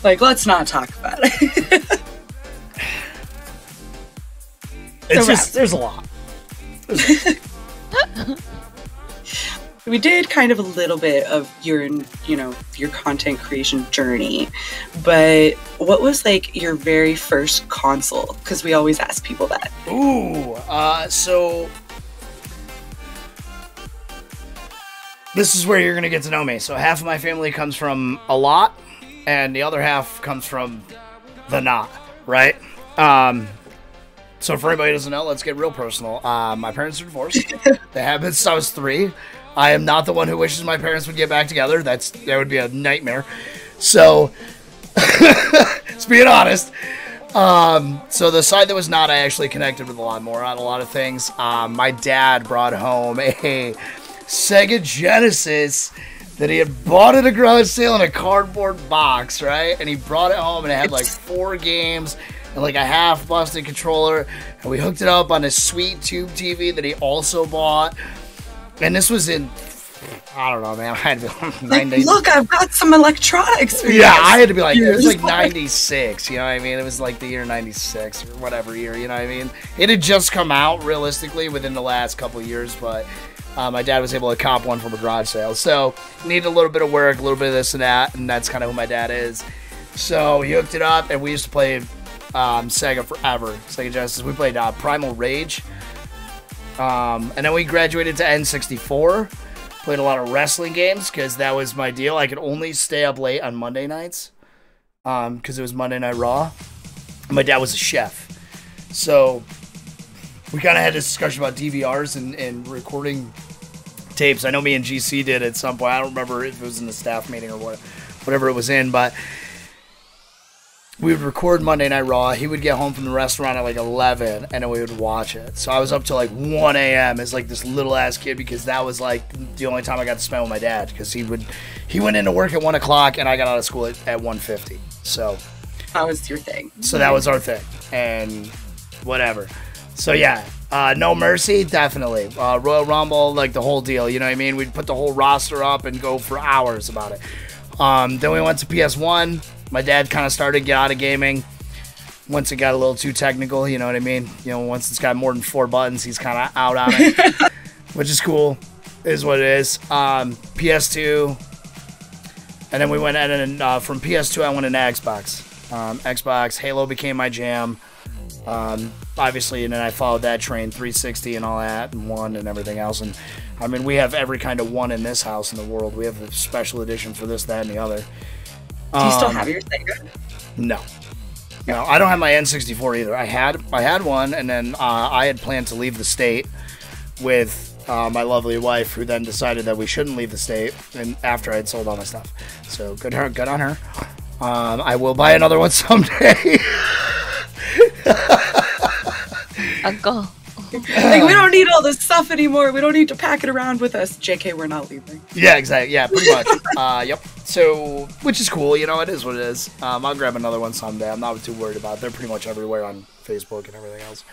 like, let's not talk about it. It's just, there's a lot. We did kind of a little bit of your, you know, your content creation journey, but what was like your very first console? Because we always ask people that. Ooh, so this is where you're gonna get to know me. So half of my family comes from a lot, and the other half comes from the not, right? So for anybody who doesn't know, let's get real personal. My parents are divorced. They have been since I was 3. I am not the one who wishes my parents would get back together. That would be a nightmare. So, just being honest. So the side that was not, I actually connected with a lot more on a lot of things. My dad brought home a Sega Genesis that he had bought at a garage sale in a cardboard box, right? And he brought it home, and it had like 4 games and like a half busted controller, and we hooked it up on a sweet tube TV that he also bought. And this was in, I don't know, man. I had to be like, 90s. Look, I've got some electronics for you. Yeah, I had to be like, it was like 96, you know what I mean? It was like the year 96 or whatever year, you know what I mean? It had just come out, realistically, within the last couple of years, but my dad was able to cop one from a garage sale. So, needed a little bit of work, a little bit of this and that, and that's kind of who my dad is. So, he hooked it up, and we used to play Sega forever. Sega Genesis. We played Primal Rage. And then we graduated to N64. Played a lot of wrestling games because that was my deal. I could only stay up late on Monday nights because it was Monday Night Raw. My dad was a chef. So we kind of had this discussion about DVRs and recording tapes. I know me and GC did at some point. I don't remember if it was in the staff meeting or whatever it was in, but we would record Monday Night Raw. He would get home from the restaurant at like 11, and then we would watch it. So I was up till like 1 a.m. as like this little ass kid because that was like the only time I got to spend with my dad because he went into work at 1 o'clock and I got out of school at 1:50. So that was your thing. So that was our thing, and whatever. So yeah, No Mercy, definitely. Royal Rumble, like the whole deal. You know what I mean? We'd put the whole roster up and go for hours about it. Then we went to PS1. My dad kind of started to get out of gaming once it got a little too technical, you know what I mean? You know, once it's got more than 4 buttons, he's kind of out on it, which is cool. It is what it is. PS2, and then we went, and then from PS2 I went into Xbox. Xbox, Halo became my jam. Obviously, and then I followed that train, 360 and all that, and 1 and everything else. And I mean, we have every kind of 1 in this house in the world. We have a special edition for this, that, and the other. Do you still have your Sega? No, I don't have my N64 either. I had one, and then I had planned to leave the state with my lovely wife, who then decided that we shouldn't leave the state, and after I had sold all my stuff. So good on her. I will buy another one someday. Uncle. Like, we don't need all this stuff anymore. We don't need to pack it around with us. JK, we're not leaving. Yeah, exactly. Yeah, pretty much. Yep. So, which is cool. You know, it is what it is. I'll grab another one someday. I'm not too worried about it. They're pretty much everywhere on Facebook and everything else.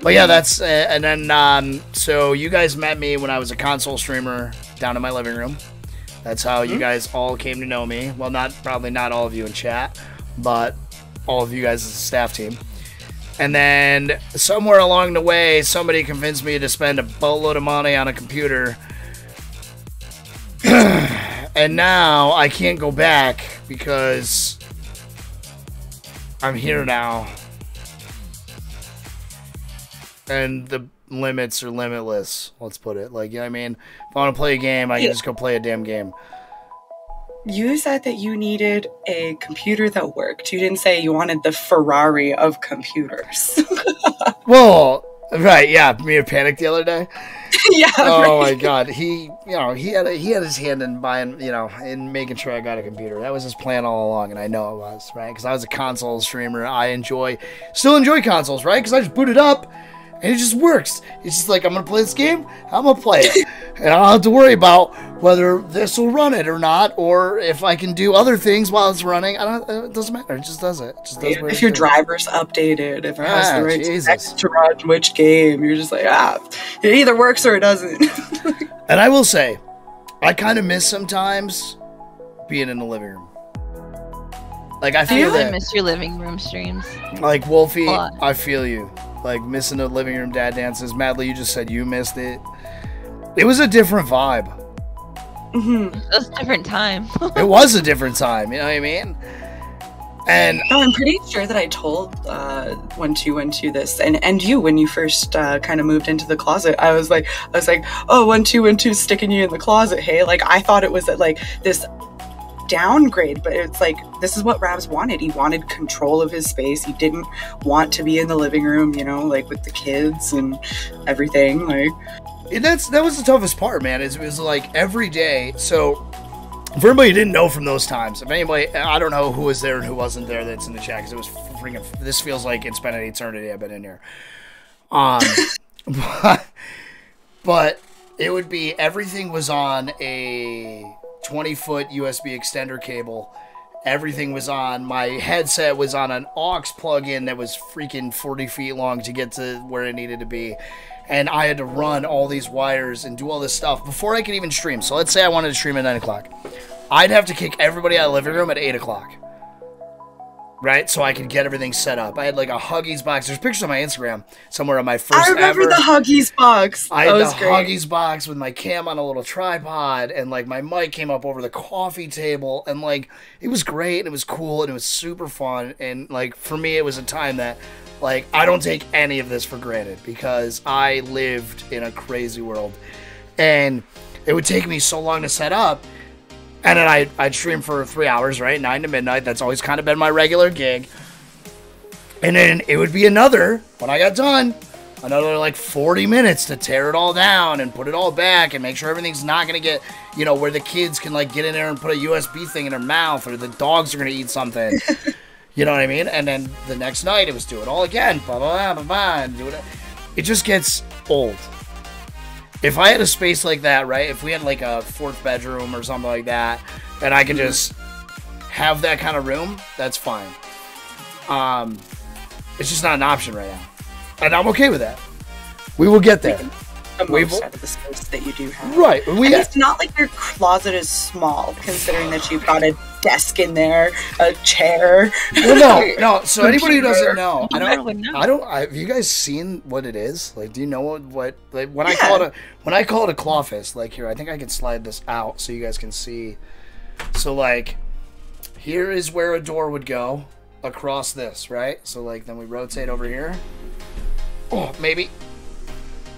But yeah, that's... and then, so you guys met me when I was a console streamer down in my living room. That's how you guys all came to know me. Well, probably not all of you in chat, but all of you guys as a staff team. And then somewhere along the way, somebody convinced me to spend a boatload of money on a computer. And now I can't go back because I'm here now. And the limits are limitless, let's put it. Like, you know what I mean? If I want to play a game, I can just go play a damn game. You said that you needed a computer that worked. You didn't say you wanted the Ferrari of computers. Well, right, yeah. Me and Panic the other day. Yeah. Oh right. my God, he had his hand in buying, in making sure I got a computer. That was his plan all along, and I know it was, right? Because I was a console streamer. Still enjoy consoles, right? Because I just boot it up. And it just works. It's just like, I'm going to play this game, I'm going to play it. And I don't have to worry about whether this will run it or not, or if I can do other things while it's running. It doesn't matter. It just does it. If your driver's updated, if it has the right text to run which game, you're just like, it either works or it doesn't. And I will say, I kind of miss sometimes being in the living room. Like, I feel that. I miss your living room streams. Like, Wolfie, I feel you. Like, missing the living room dad dances. Madly, you just said you missed it. It was a different vibe. Mm-hmm. It was a different time. It was a different time, you know what I mean? And I'm pretty sure that I told 1212 this, and you, when you first kind of moved into the closet, I was like, oh, 1212 sticking you in the closet, hey? Like, I thought it was like this downgrade, but it's like, this is what Rabs wanted. He wanted control of his space. He didn't want to be in the living room, like with the kids and everything. Like, that was the toughest part, man. It was like every day. So for anybody who didn't know from those times, if anybody, I don't know who was there and who wasn't there that's in the chat, because it was freaking, this feels like it's been an eternity I've been in here. But it would be, everything was on a 20-foot USB extender cable. Everything was on. My headset was on an aux plug-in that was freaking 40 feet long to get to where it needed to be. And I had to run all these wires and do all this stuff before I could even stream. So let's say I wanted to stream at 9 o'clock. I'd have to kick everybody out of the living room at 8 o'clock. right? So I could get everything set up. I had like a Huggies box. There's pictures on my Instagram somewhere of my first I remember ever. the Huggies box. I had the great. Huggies box with my cam on a little tripod, and like my mic came up over the coffee table, and like it was great, and it was cool, and it was super fun, and like for me, it was a time that like I don't take any of this for granted because I lived in a crazy world, and it would take me so long to set up. And then I'd stream for 3 hours, right? 9 to midnight. That's always kind of been my regular gig. And then it would be another, when I got done, another like 40 minutes to tear it all down and put it all back and make sure everything's not going to get, you know, where the kids can like get in there and put a USB thing in their mouth or the dogs are going to eat something. You know what I mean? And then the next night it was do it all again. Blah, blah, blah, blah, blah, and do it. It just gets old. If I had a space like that, right? If we had like a 4th bedroom or something like that, and I could just have that kind of room, that's fine. It's just not an option right now, and I'm okay with that. We will get there. The most out of the space that you do have, right? It's not like your closet is small, considering that you've got a desk in there, a chair. Well, no. So anybody who doesn't know, I don't. Have you guys seen what it is? Like, do you know what like when I call it a clawfist? Like here, I think I can slide this out so you guys can see. So like, here is where a door would go across this, right? So like, then we rotate over here. Oh, maybe.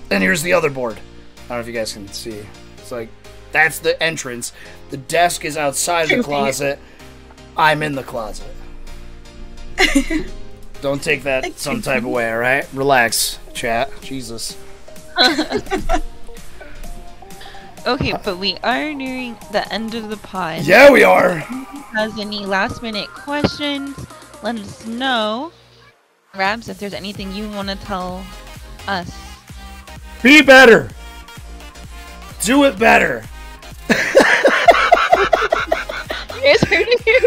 And here's the other board. I don't know if you guys can see. It's like, that's the entrance. The desk is outside the closet. I'm in the closet. Don't take that some type of way, all right? Relax, chat. Jesus. Okay, but we are nearing the end of the pod. Yeah, we are. If anyone has any last-minute questions, let us know. Rabs, if there's anything you want to tell us. Be better. Do it better. You guys heard it here.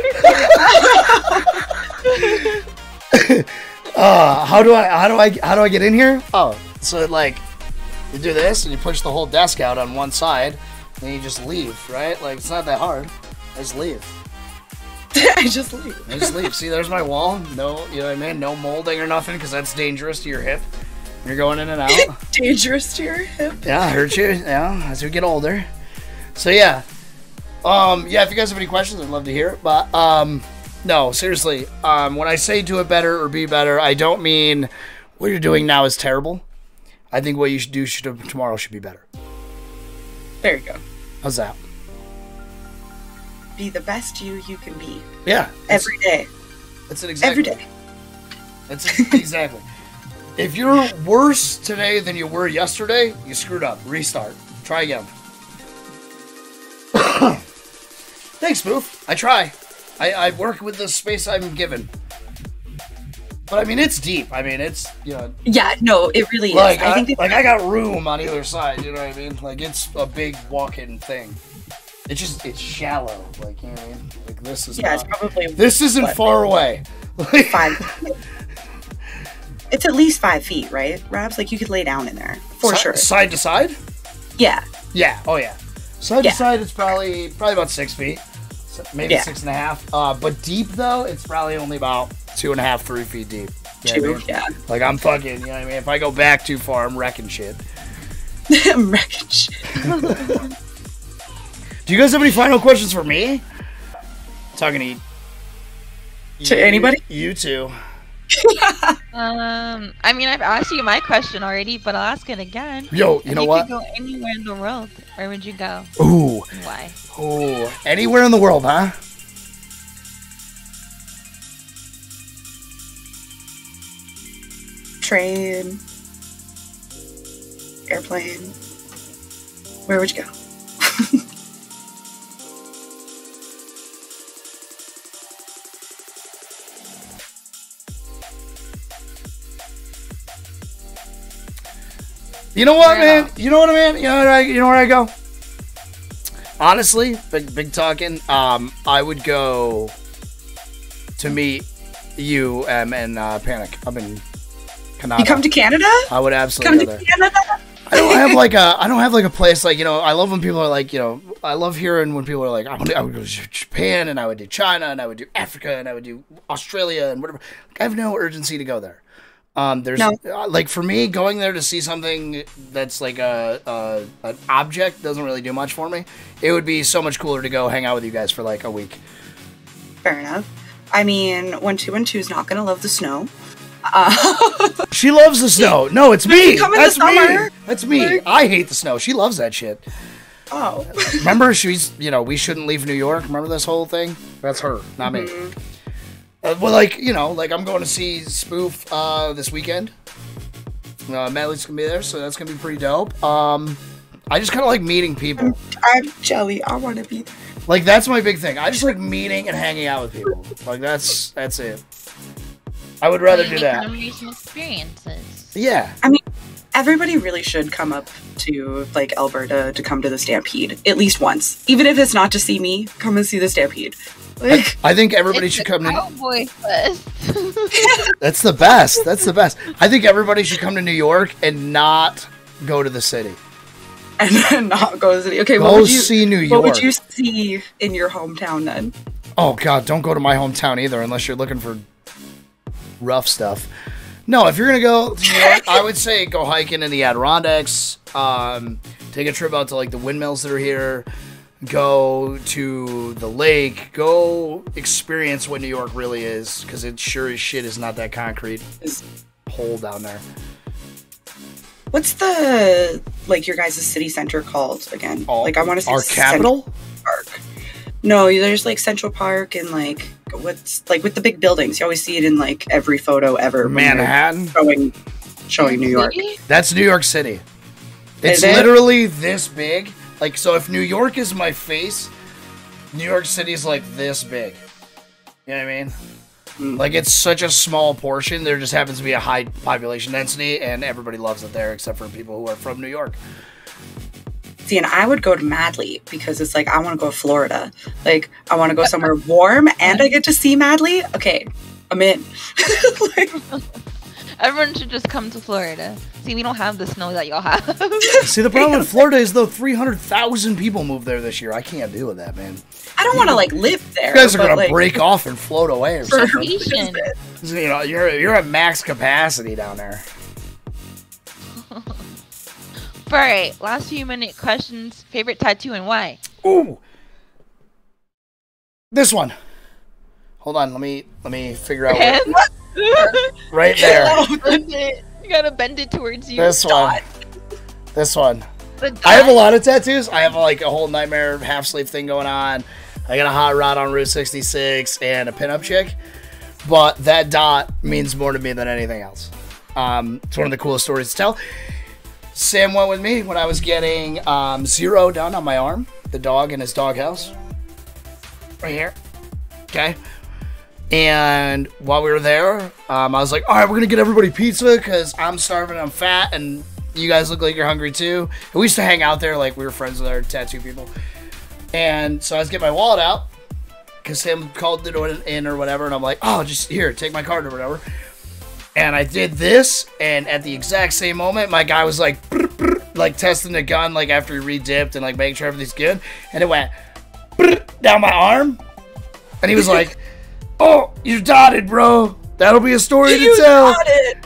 How do I get in here? Oh, so like you do this and you push the whole desk out on one side, and then you just leave, right? Like it's not that hard. I just leave. I just leave. See, there's my wall. No, you know what I mean? No molding or nothing because that's dangerous to your hip. You're going in and out. Dangerous to your hip. Yeah, hurt you. Yeah, as we get older. So yeah, yeah. If you guys have any questions, I'd love to hear it. But no, seriously. When I say do it better or be better, I don't mean what you're doing now is terrible. I think what you should do tomorrow should be better. There you go. How's that? Be the best you can be. Yeah. Every day. That's it exactly. Every day. That's it exactly. If you're worse today than you were yesterday, you screwed up. Restart. Try again. Thanks, Spoof. I try. I work with the space I'm given. But I mean, it's deep. I mean, it's, you know. Yeah, no, it really is. I got room on either side, you know what I mean? Like, it's a big walk-in thing. It's shallow. Like, you know what I mean? Like, this is it's probably. This isn't far away. 5. It's at least 5 feet, right, Rabs? Like, you could lay down in there. For sure. Side to side? Yeah. Yeah. Oh, yeah. Side to side, it's probably about 6 feet. Maybe 6.5. But deep, though, it's probably only about 2.5, 3 feet deep. You know what I mean? Yeah. Like, I'm fucking, you know what I mean? If I go back too far, I'm wrecking shit. I'm wrecking shit. Do you guys have any final questions for me? Talking to anybody? You two. I mean, I've asked you my question already, but I'll ask it again. Yo, you know what? If you could go anywhere in the world, where would you go? Ooh. And why? Ooh. Anywhere in the world, huh? Train. Airplane. Where would you go? You know what, man? You know what, man? You know where I go? Honestly, big talking. I would go to meet you and Panic up in Canada. You come to Canada? I would absolutely come to Canada. I have like a place like, you know, I love when people are like, you know, I love hearing when people are like, I would go to Japan and I would do China and I would do Africa and I would do Australia and whatever. Like, I have no urgency to go there. Like for me, going there to see something that's like an object doesn't really do much for me. It would be so much cooler to go hang out with you guys for like a week. Fair enough. I mean, 122 is not gonna love the snow. She loves the snow. No, it's me. That's me. That's me. Like, I hate the snow. She loves that shit. Oh. Remember, she's, you know, we shouldn't leave New York. Remember this whole thing? That's her, not me. Well, like, you know, like I'm going to see Spoof this weekend. Madly's gonna be there, so that's gonna be pretty dope. I just kind of like meeting people. I'm jelly. I want to be there. Like, that's my big thing. I just like meeting and hanging out with people. Like, that's it. I would rather do that. Memories and experiences. Yeah. I mean, everybody really should come up to, like, Alberta to come to the Stampede. At least once. Even if it's not to see me, come and see the Stampede. Like, I think everybody should come to... Cowboy Fest. That's the best. That's the best. I think everybody should come to New York and not go to the city. And then not go to the city. Okay, go what would you see New York. What would you see in your hometown then? Oh, God, don't go to my hometown either unless you're looking for rough stuff. No, if you're going to go to New York, I would say go hiking in the Adirondacks. Take a trip out to, like, the windmills that are here. Go to the lake. Go experience what New York really is, because it sure as shit is not that concrete hole down there. What's the, like, your guys' city center called again? Like, I want to say our capital? Park. No, there's, like, Central Park and, like, what's, like, with the big buildings. You always see it in, like, every photo ever. Manhattan? Showing New York. That's New York City. It's literally this big. Like, so if New York is my face, New York City is, like, this big. You know what I mean? Like, it's such a small portion. There just happens to be a high population density, and everybody loves it there, except for people who are from New York. See, and I would go to Madly, because it's like, I want to go to Florida. Like, I want to go somewhere warm, and I get to see Madly. Okay, I'm in. Like, everyone should just come to Florida. See, we don't have the snow that y'all have. See, the problem with Florida is, though, 300,000 people moved there this year. I can't deal with that, man. I don't want to, like, live there. You guys are going to break off and float away or something. Vacation. You know, you're at max capacity down there. Alright, last few minute questions. Favorite tattoo and why? Ooh. This one. Hold on, let me figure out what. Right there. You gotta bend it towards you. This one. This one. I have a lot of tattoos. I have like a whole nightmare half sleeve thing going on. I got a hot rod on Route 66 and a pinup chick. But that dot means more to me than anything else. It's one of the coolest stories to tell. Sam went with me when I was getting Zero done on my arm. The dog in his doghouse. Right here. Okay. And while we were there, I was like, all right, we're going to get everybody pizza because I'm starving, I'm fat, and you guys look like you're hungry too. And we used to hang out there like we were friends with our tattoo people. And so I was getting my wallet out because Sam called it in or whatever, and I'm like, oh, just here, take my card or whatever. And I did this, and at the exact same moment, my guy was like, brr, brr, like testing the gun like after he re-dipped and like making sure everything's good. And it went brr, down my arm. And he was like, oh, you're dotted, bro. That'll be a story to tell.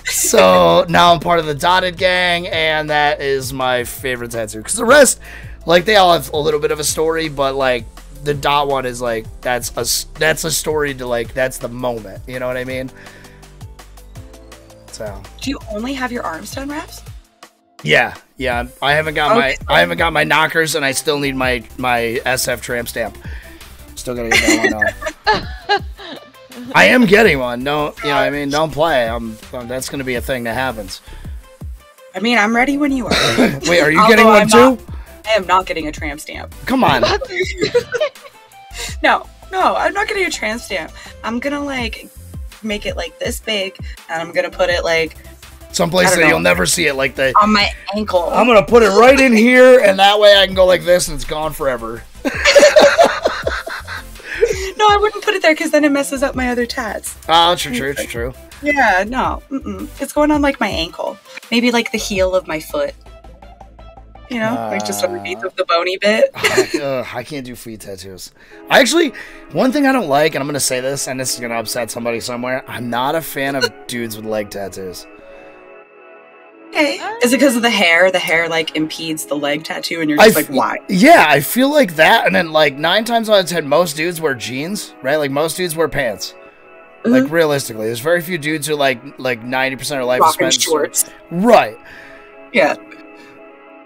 So now I'm part of the dotted gang, and that is my favorite tattoo. Because the rest, like, they all have a little bit of a story, but like the dot one is like that's a story to like that's the moment. You know what I mean? So. Do you only have your arms done, Raps? Yeah. I haven't got my knockers, and I still need my SF tramp stamp. Still gotta get that one on. I am getting one. Don't you know what I mean? Don't play. That's gonna be a thing that happens. I mean, I'm ready when you are. Wait, are you getting one too? I am not getting a tramp stamp. Come on. No, I'm not getting a tramp stamp. I'm gonna like make it like this big, and I'm gonna put it like someplace that you'll never see it, like on my ankle. I'm gonna put it right in here, and that way I can go like this, and it's gone forever. No, I wouldn't put it there because then it messes up my other tats. Oh, true. Yeah, no. It's going on like my ankle. Maybe like the heel of my foot. You know, like just underneath of the bony bit. I can't do feet tattoos. I actually, one thing I don't like, and I'm going to say this, and this is going to upset somebody somewhere, I'm not a fan of dudes with leg tattoos. Okay. Is it because of the hair? The hair, like, impedes the leg tattoo, and you're just like, why? Yeah, I feel like that, and then, like, 9 times out of 10, most dudes wear jeans, right? Like, most dudes wear pants. Like, realistically, there's very few dudes who, like 90% of their life is spent... shorts. Right. Yeah.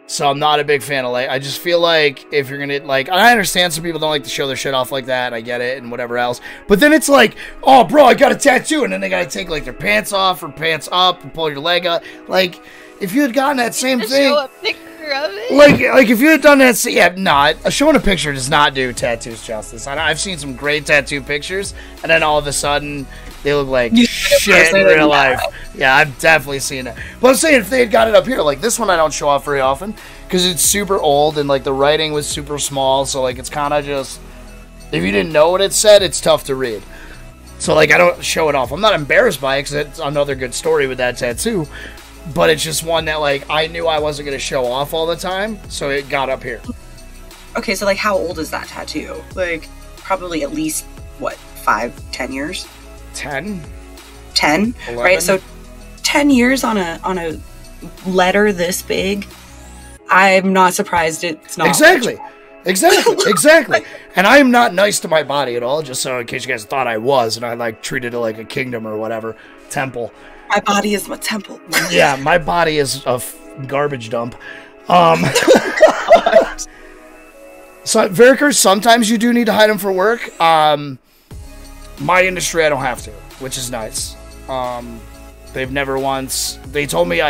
So I'm not a big fan of, like, I just feel like if you're gonna, like, I understand some people don't like to show their shit off like that, and I get it, and whatever else, but then it's like, oh, bro, I got a tattoo, and then they gotta take, like, their pants off, or pants up, and pull your leg up, like, if you had gotten that same thing... Show a picture of it? Like if you had done that, yeah, not showing a picture does not do tattoos justice. I've seen some great tattoo pictures, and then all of a sudden they look like shit in real life. Yeah, I've definitely seen it. But I'm saying if they had got it up here, like this one, I don't show off very often because it's super old and like the writing was super small, so like it's kind of just if you didn't know what it said, it's tough to read. So like I don't show it off. I'm not embarrassed by it because it's another good story with that tattoo. But it's just one that, like, I knew I wasn't going to show off all the time, so it got up here. Okay, so, like, how old is that tattoo? Like, probably at least, what, 5, 10 years? 10? 10? 11? Right, so 10 years on a letter this big, I'm not surprised it's not. Exactly. And I am not nice to my body at all, just so in case you guys thought I was, and I, like, treated it like a kingdom or whatever, temple. My body is my temple. Yeah, my body is a garbage dump. So, Verikers, sometimes you do need to hide them for work. My industry, I don't have to, which is nice. They've never once... They told me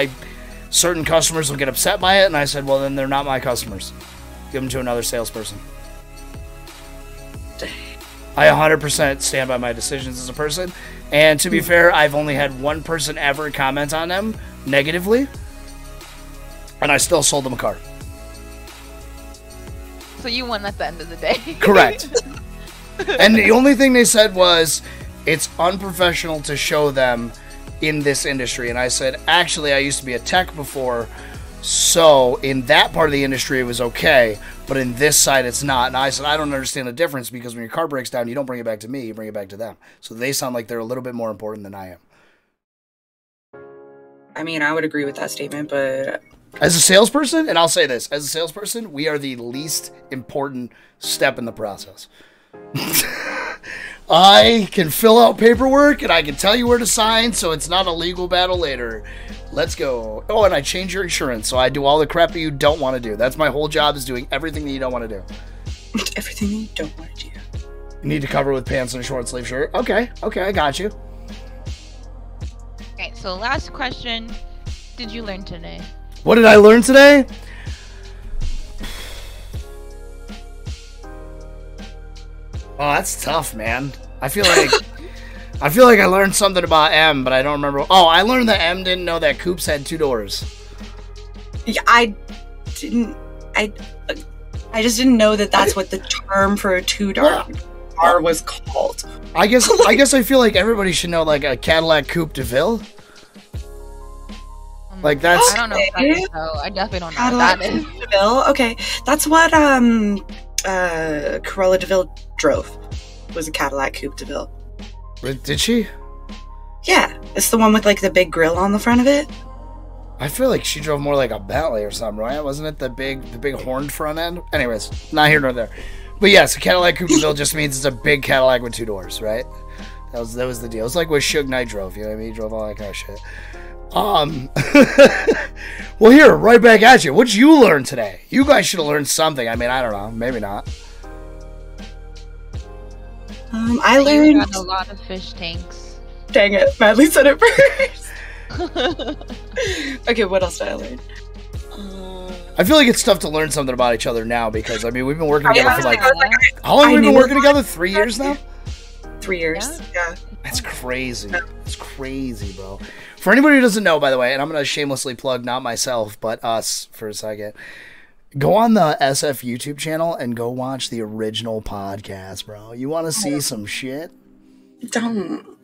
certain customers will get upset by it, and I said, well, then they're not my customers. Give them to another salesperson. I 100% stand by my decisions as a person. And to be fair, I've only had one person ever comment on them negatively. And I still sold them a car. So you won at the end of the day. Correct. And the only thing they said was, it's unprofessional to show them in this industry. And I said, actually, I used to be a tech before. So in that part of the industry, it was okay. But in this side, it's not. And I said, I don't understand the difference because when your car breaks down, you don't bring it back to me, you bring it back to them. So they sound like they're a little bit more important than I am. I mean, I would agree with that statement, but... As a salesperson, and I'll say this, as a salesperson, we are the least important step in the process. I can fill out paperwork, and I can tell you where to sign, so it's not a legal battle later. Let's go. Oh, and I change your insurance, so I do all the crap that you don't want to do. That's my whole job, is doing everything that you don't want to do. Everything you don't want to do. You need to cover with pants and a short sleeve shirt. Okay, I got you. Okay, so last question. Did you learn today? What did I learn today? Oh, that's tough, man. I feel like I learned something about M, but I don't remember. Oh, I learned that M didn't know that coupes had 2 doors. Yeah, I just didn't know that that's what the term for a 2-door car was called. I guess I feel like everybody should know, like, a Cadillac Coupe de Ville. Like, that's... I don't know if that is, so I definitely don't know Cadillac what that is. Coupe de Ville? Okay, that's what Corolla de Ville drove. Was a Cadillac Coupe de Ville. Did she? Yeah, it's the one with, like, the big grill on the front of it. I feel like she drove more like a Bentley or something, right? Wasn't it the big horned front end? Anyways, not here nor there. But yes, a Cadillac Coupe de Ville just means it's a big Cadillac with 2 doors, right? That was the deal. It's like what Suge Knight drove, you know what I mean? He drove all that kind of shit. Well, here, right back at you. What'd you learn today? You guys should have learned something. I mean, I don't know. Maybe not. I learned... You got a lot of fish tanks. Dang it, Madly said it first. Okay, what else did I learn? I feel like it's tough to learn something about each other now because, I mean, we've been working together for like... How long have we been working together? 3 years now? 3 years, yeah. That's crazy. That's crazy, bro. For anybody who doesn't know, by the way, and I'm going to shamelessly plug not myself, but us for a second. Go on the SF YouTube channel and go watch the original podcast, bro. You want to see some shit? Don't.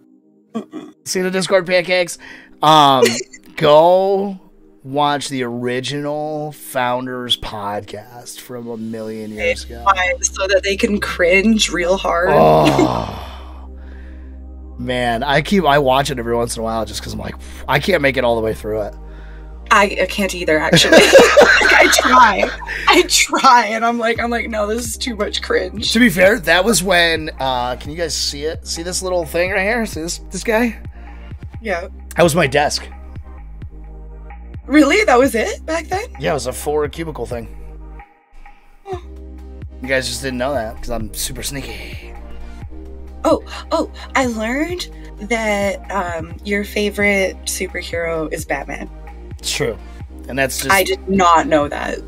See the Discord pancakes? Go watch the original Founders podcast from a million years ago. So that they can cringe real hard. Oh, man, I watch it every once in a while just because I'm like, I can't make it all the way through it. I can't either, actually. I try, and I'm like, no, this is too much cringe. To be fair, that was when, can you guys see it? See this little thing right here? See this guy? Yeah. That was my desk. Really? That was it back then? Yeah, it was a 4 cubicle thing. Oh. You guys just didn't know that, because I'm super sneaky. Oh, I learned that your favorite superhero is Batman. It's true. And that's just... I did not know that.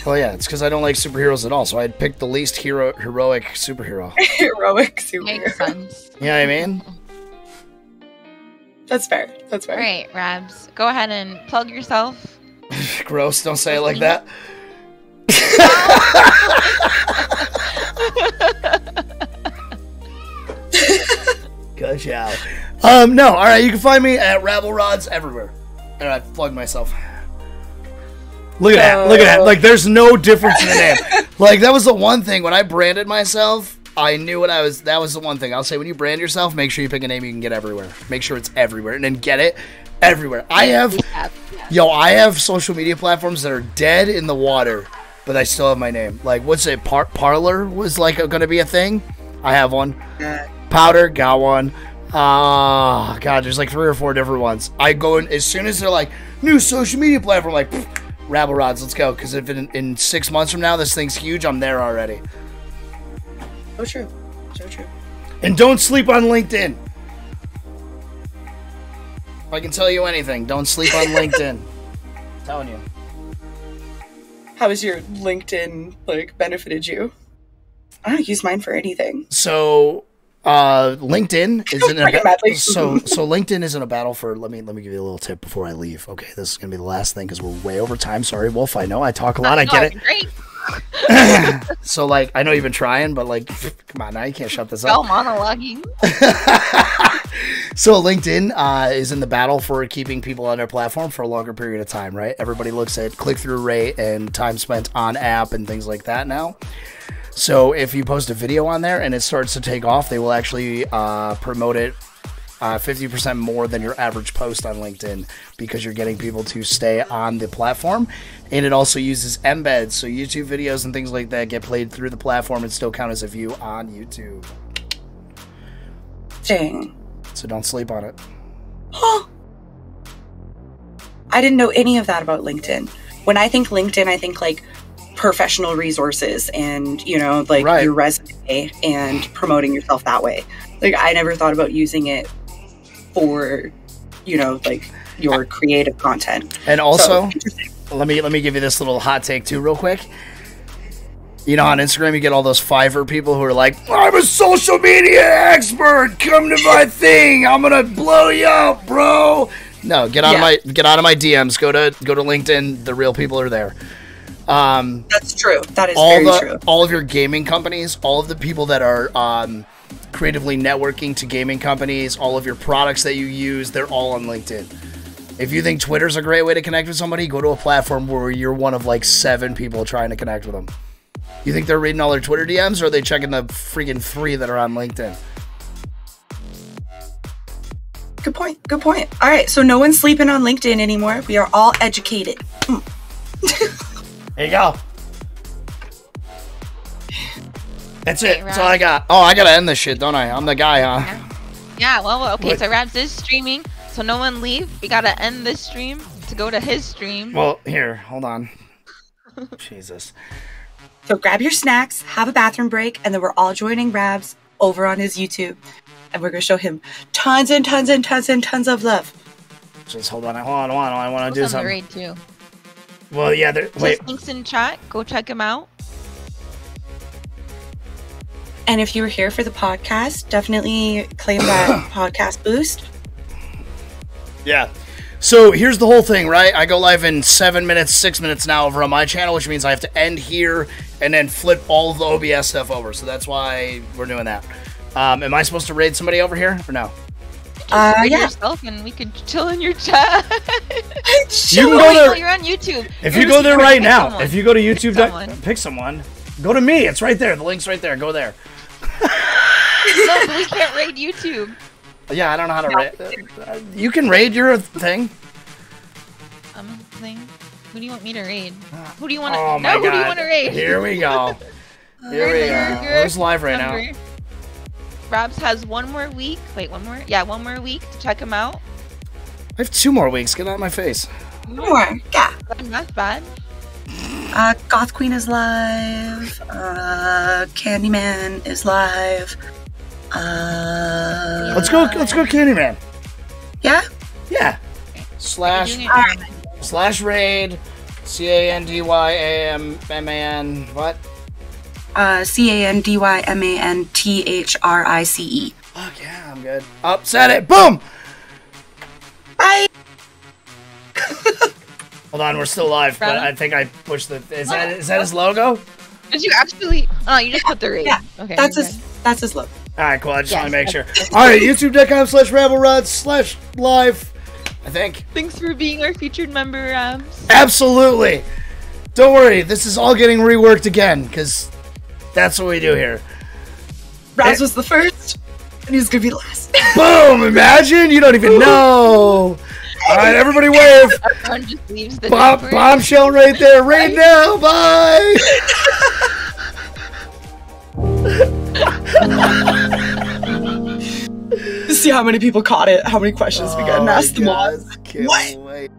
Well, yeah, it's because I don't like superheroes at all, so I'd pick the least heroic superhero. Heroic superhero. Makes sense. You know what I mean? That's fair. That's fair. All right, Rabs, go ahead and plug yourself. Gross, don't say it like that. Good job. No, alright, you can find me at RabbleRods everywhere. And I plugged myself. Look at that. Like, there's no difference in the name. Like, that was the one thing. When I branded myself, I knew what I was. That was the one thing. I'll say, when you brand yourself, make sure you pick a name you can get everywhere. Make sure it's everywhere. And then get it everywhere. I have social media platforms that are dead in the water, but I still have my name. Like, what's it? Parlor was, like, going to be a thing. I have one. Powder, got one. Oh, God, there's like 3 or 4 different ones. I go in, as soon as they're like, new social media platform, like, RabbleRods, let's go. Because if in 6 months from now this thing's huge, I'm there already. So true. So true. And don't sleep on LinkedIn. If I can tell you anything, don't sleep on LinkedIn. I'm telling you. How has your LinkedIn, like, benefited you? I don't use mine for anything. So... LinkedIn isn't so LinkedIn isn't a battle for. Let me give you a little tip before I leave. Okay, this is gonna be the last thing because we're way over time. Sorry, Wolf. I know I talk a lot. I get it. Great. So, like, I know you've been trying, but, like, come on now, you can't shut this up. Go monologuing. So LinkedIn is in the battle for keeping people on their platform for a longer period of time, right? Everybody looks at click-through rate and time spent on app and things like that now. So if you post a video on there and it starts to take off, they will actually promote it 50% more than your average post on LinkedIn because you're getting people to stay on the platform. And it also uses embeds, so YouTube videos and things like that get played through the platform and still count as a view on YouTube. Dang. So don't sleep on it. Huh. I didn't know any of that about LinkedIn. When I think LinkedIn, I think, like, professional resources and, you know, like, your resume and promoting yourself that way. Like, I never thought about using it for, you know, like, your creative content. And also, let me give you this little hot take too real quick. You know, on Instagram you get all those Fiverr people who are like, I'm a social media expert, come to my thing, I'm gonna blow you up, bro. No, get out of my DMs, go to LinkedIn, the real people are there. That's true. That is very true. All of your gaming companies, all of the people that are creatively networking to gaming companies, all of your products that you use, they're all on LinkedIn. If you think Twitter's a great way to connect with somebody, go to a platform where you're one of like 7 people trying to connect with them. You think they're reading all their Twitter DMs, or are they checking the freaking 3 that are on LinkedIn? Good point. Good point. All right, so no one's sleeping on LinkedIn anymore. We are all educated. There you go. That's it. That's all I got. Oh, I gotta end this shit, don't I? I'm the guy, huh? Yeah, well, okay, so Rabs is streaming, so no one leave. We gotta end this stream to go to his stream. Well, here, hold on. Jesus. So grab your snacks, have a bathroom break, and then we're all joining Rabs over on his YouTube. And we're gonna show him tons and tons and tons and tons of love. Just hold on. I want to do something. Raid too. Well, yeah, wait. Links in chat. Go check him out. And if you were here for the podcast, definitely claim that podcast boost. Yeah. So here's the whole thing, right? I go live in 7 minutes, 6 minutes now over on my channel, which means I have to end here and then flip all of the OBS stuff over. So that's why we're doing that. Am I supposed to raid somebody over here or no? Just raid yeah. yourself and we could chill in your chat. You can go there. You're on YouTube. If you go there right now, someone. if you go to YouTube, Someone. pick someone. Go to me. It's right there. The link's right there. Go there. No, but we can't raid YouTube. Yeah, I don't know how to raid. You can raid your thing. Thing. Who do you want me to raid? Who do you want to? Oh my no, god. who do you want to raid? Here we go. Here we go. Who's live right now? Rabs has one more week. Wait, one more? Yeah, one more week to check him out. I have 2 more weeks. Get out of my face. More. Yeah. Not bad. Goth Queen is live. Candyman is live. Let's go Candyman. Yeah? Yeah. Slash raid CANDYAMMAN what? CANDYMANTHRICE. Fuck yeah, I'm good. Up, set it, boom! Bye! Hold on, we're still live, but I think I pushed the. Is that his logo? Did you actually? Oh, you just put the raid. Yeah. Okay. That's his look. All right, cool. I just want to make sure. All right, YouTube.com/RabbleRods/live. I think. Thanks for being our featured member, Rabs. Absolutely. Don't worry, this is all getting reworked again because that's what we do here. Rabs was the first, and he's gonna be the last. Boom! Imagine you don't even know. All right, everybody wave. Everyone just leaves the bombshell right there, right now. Bye. See how many people caught it, how many questions we got and asked them all. Can't wait.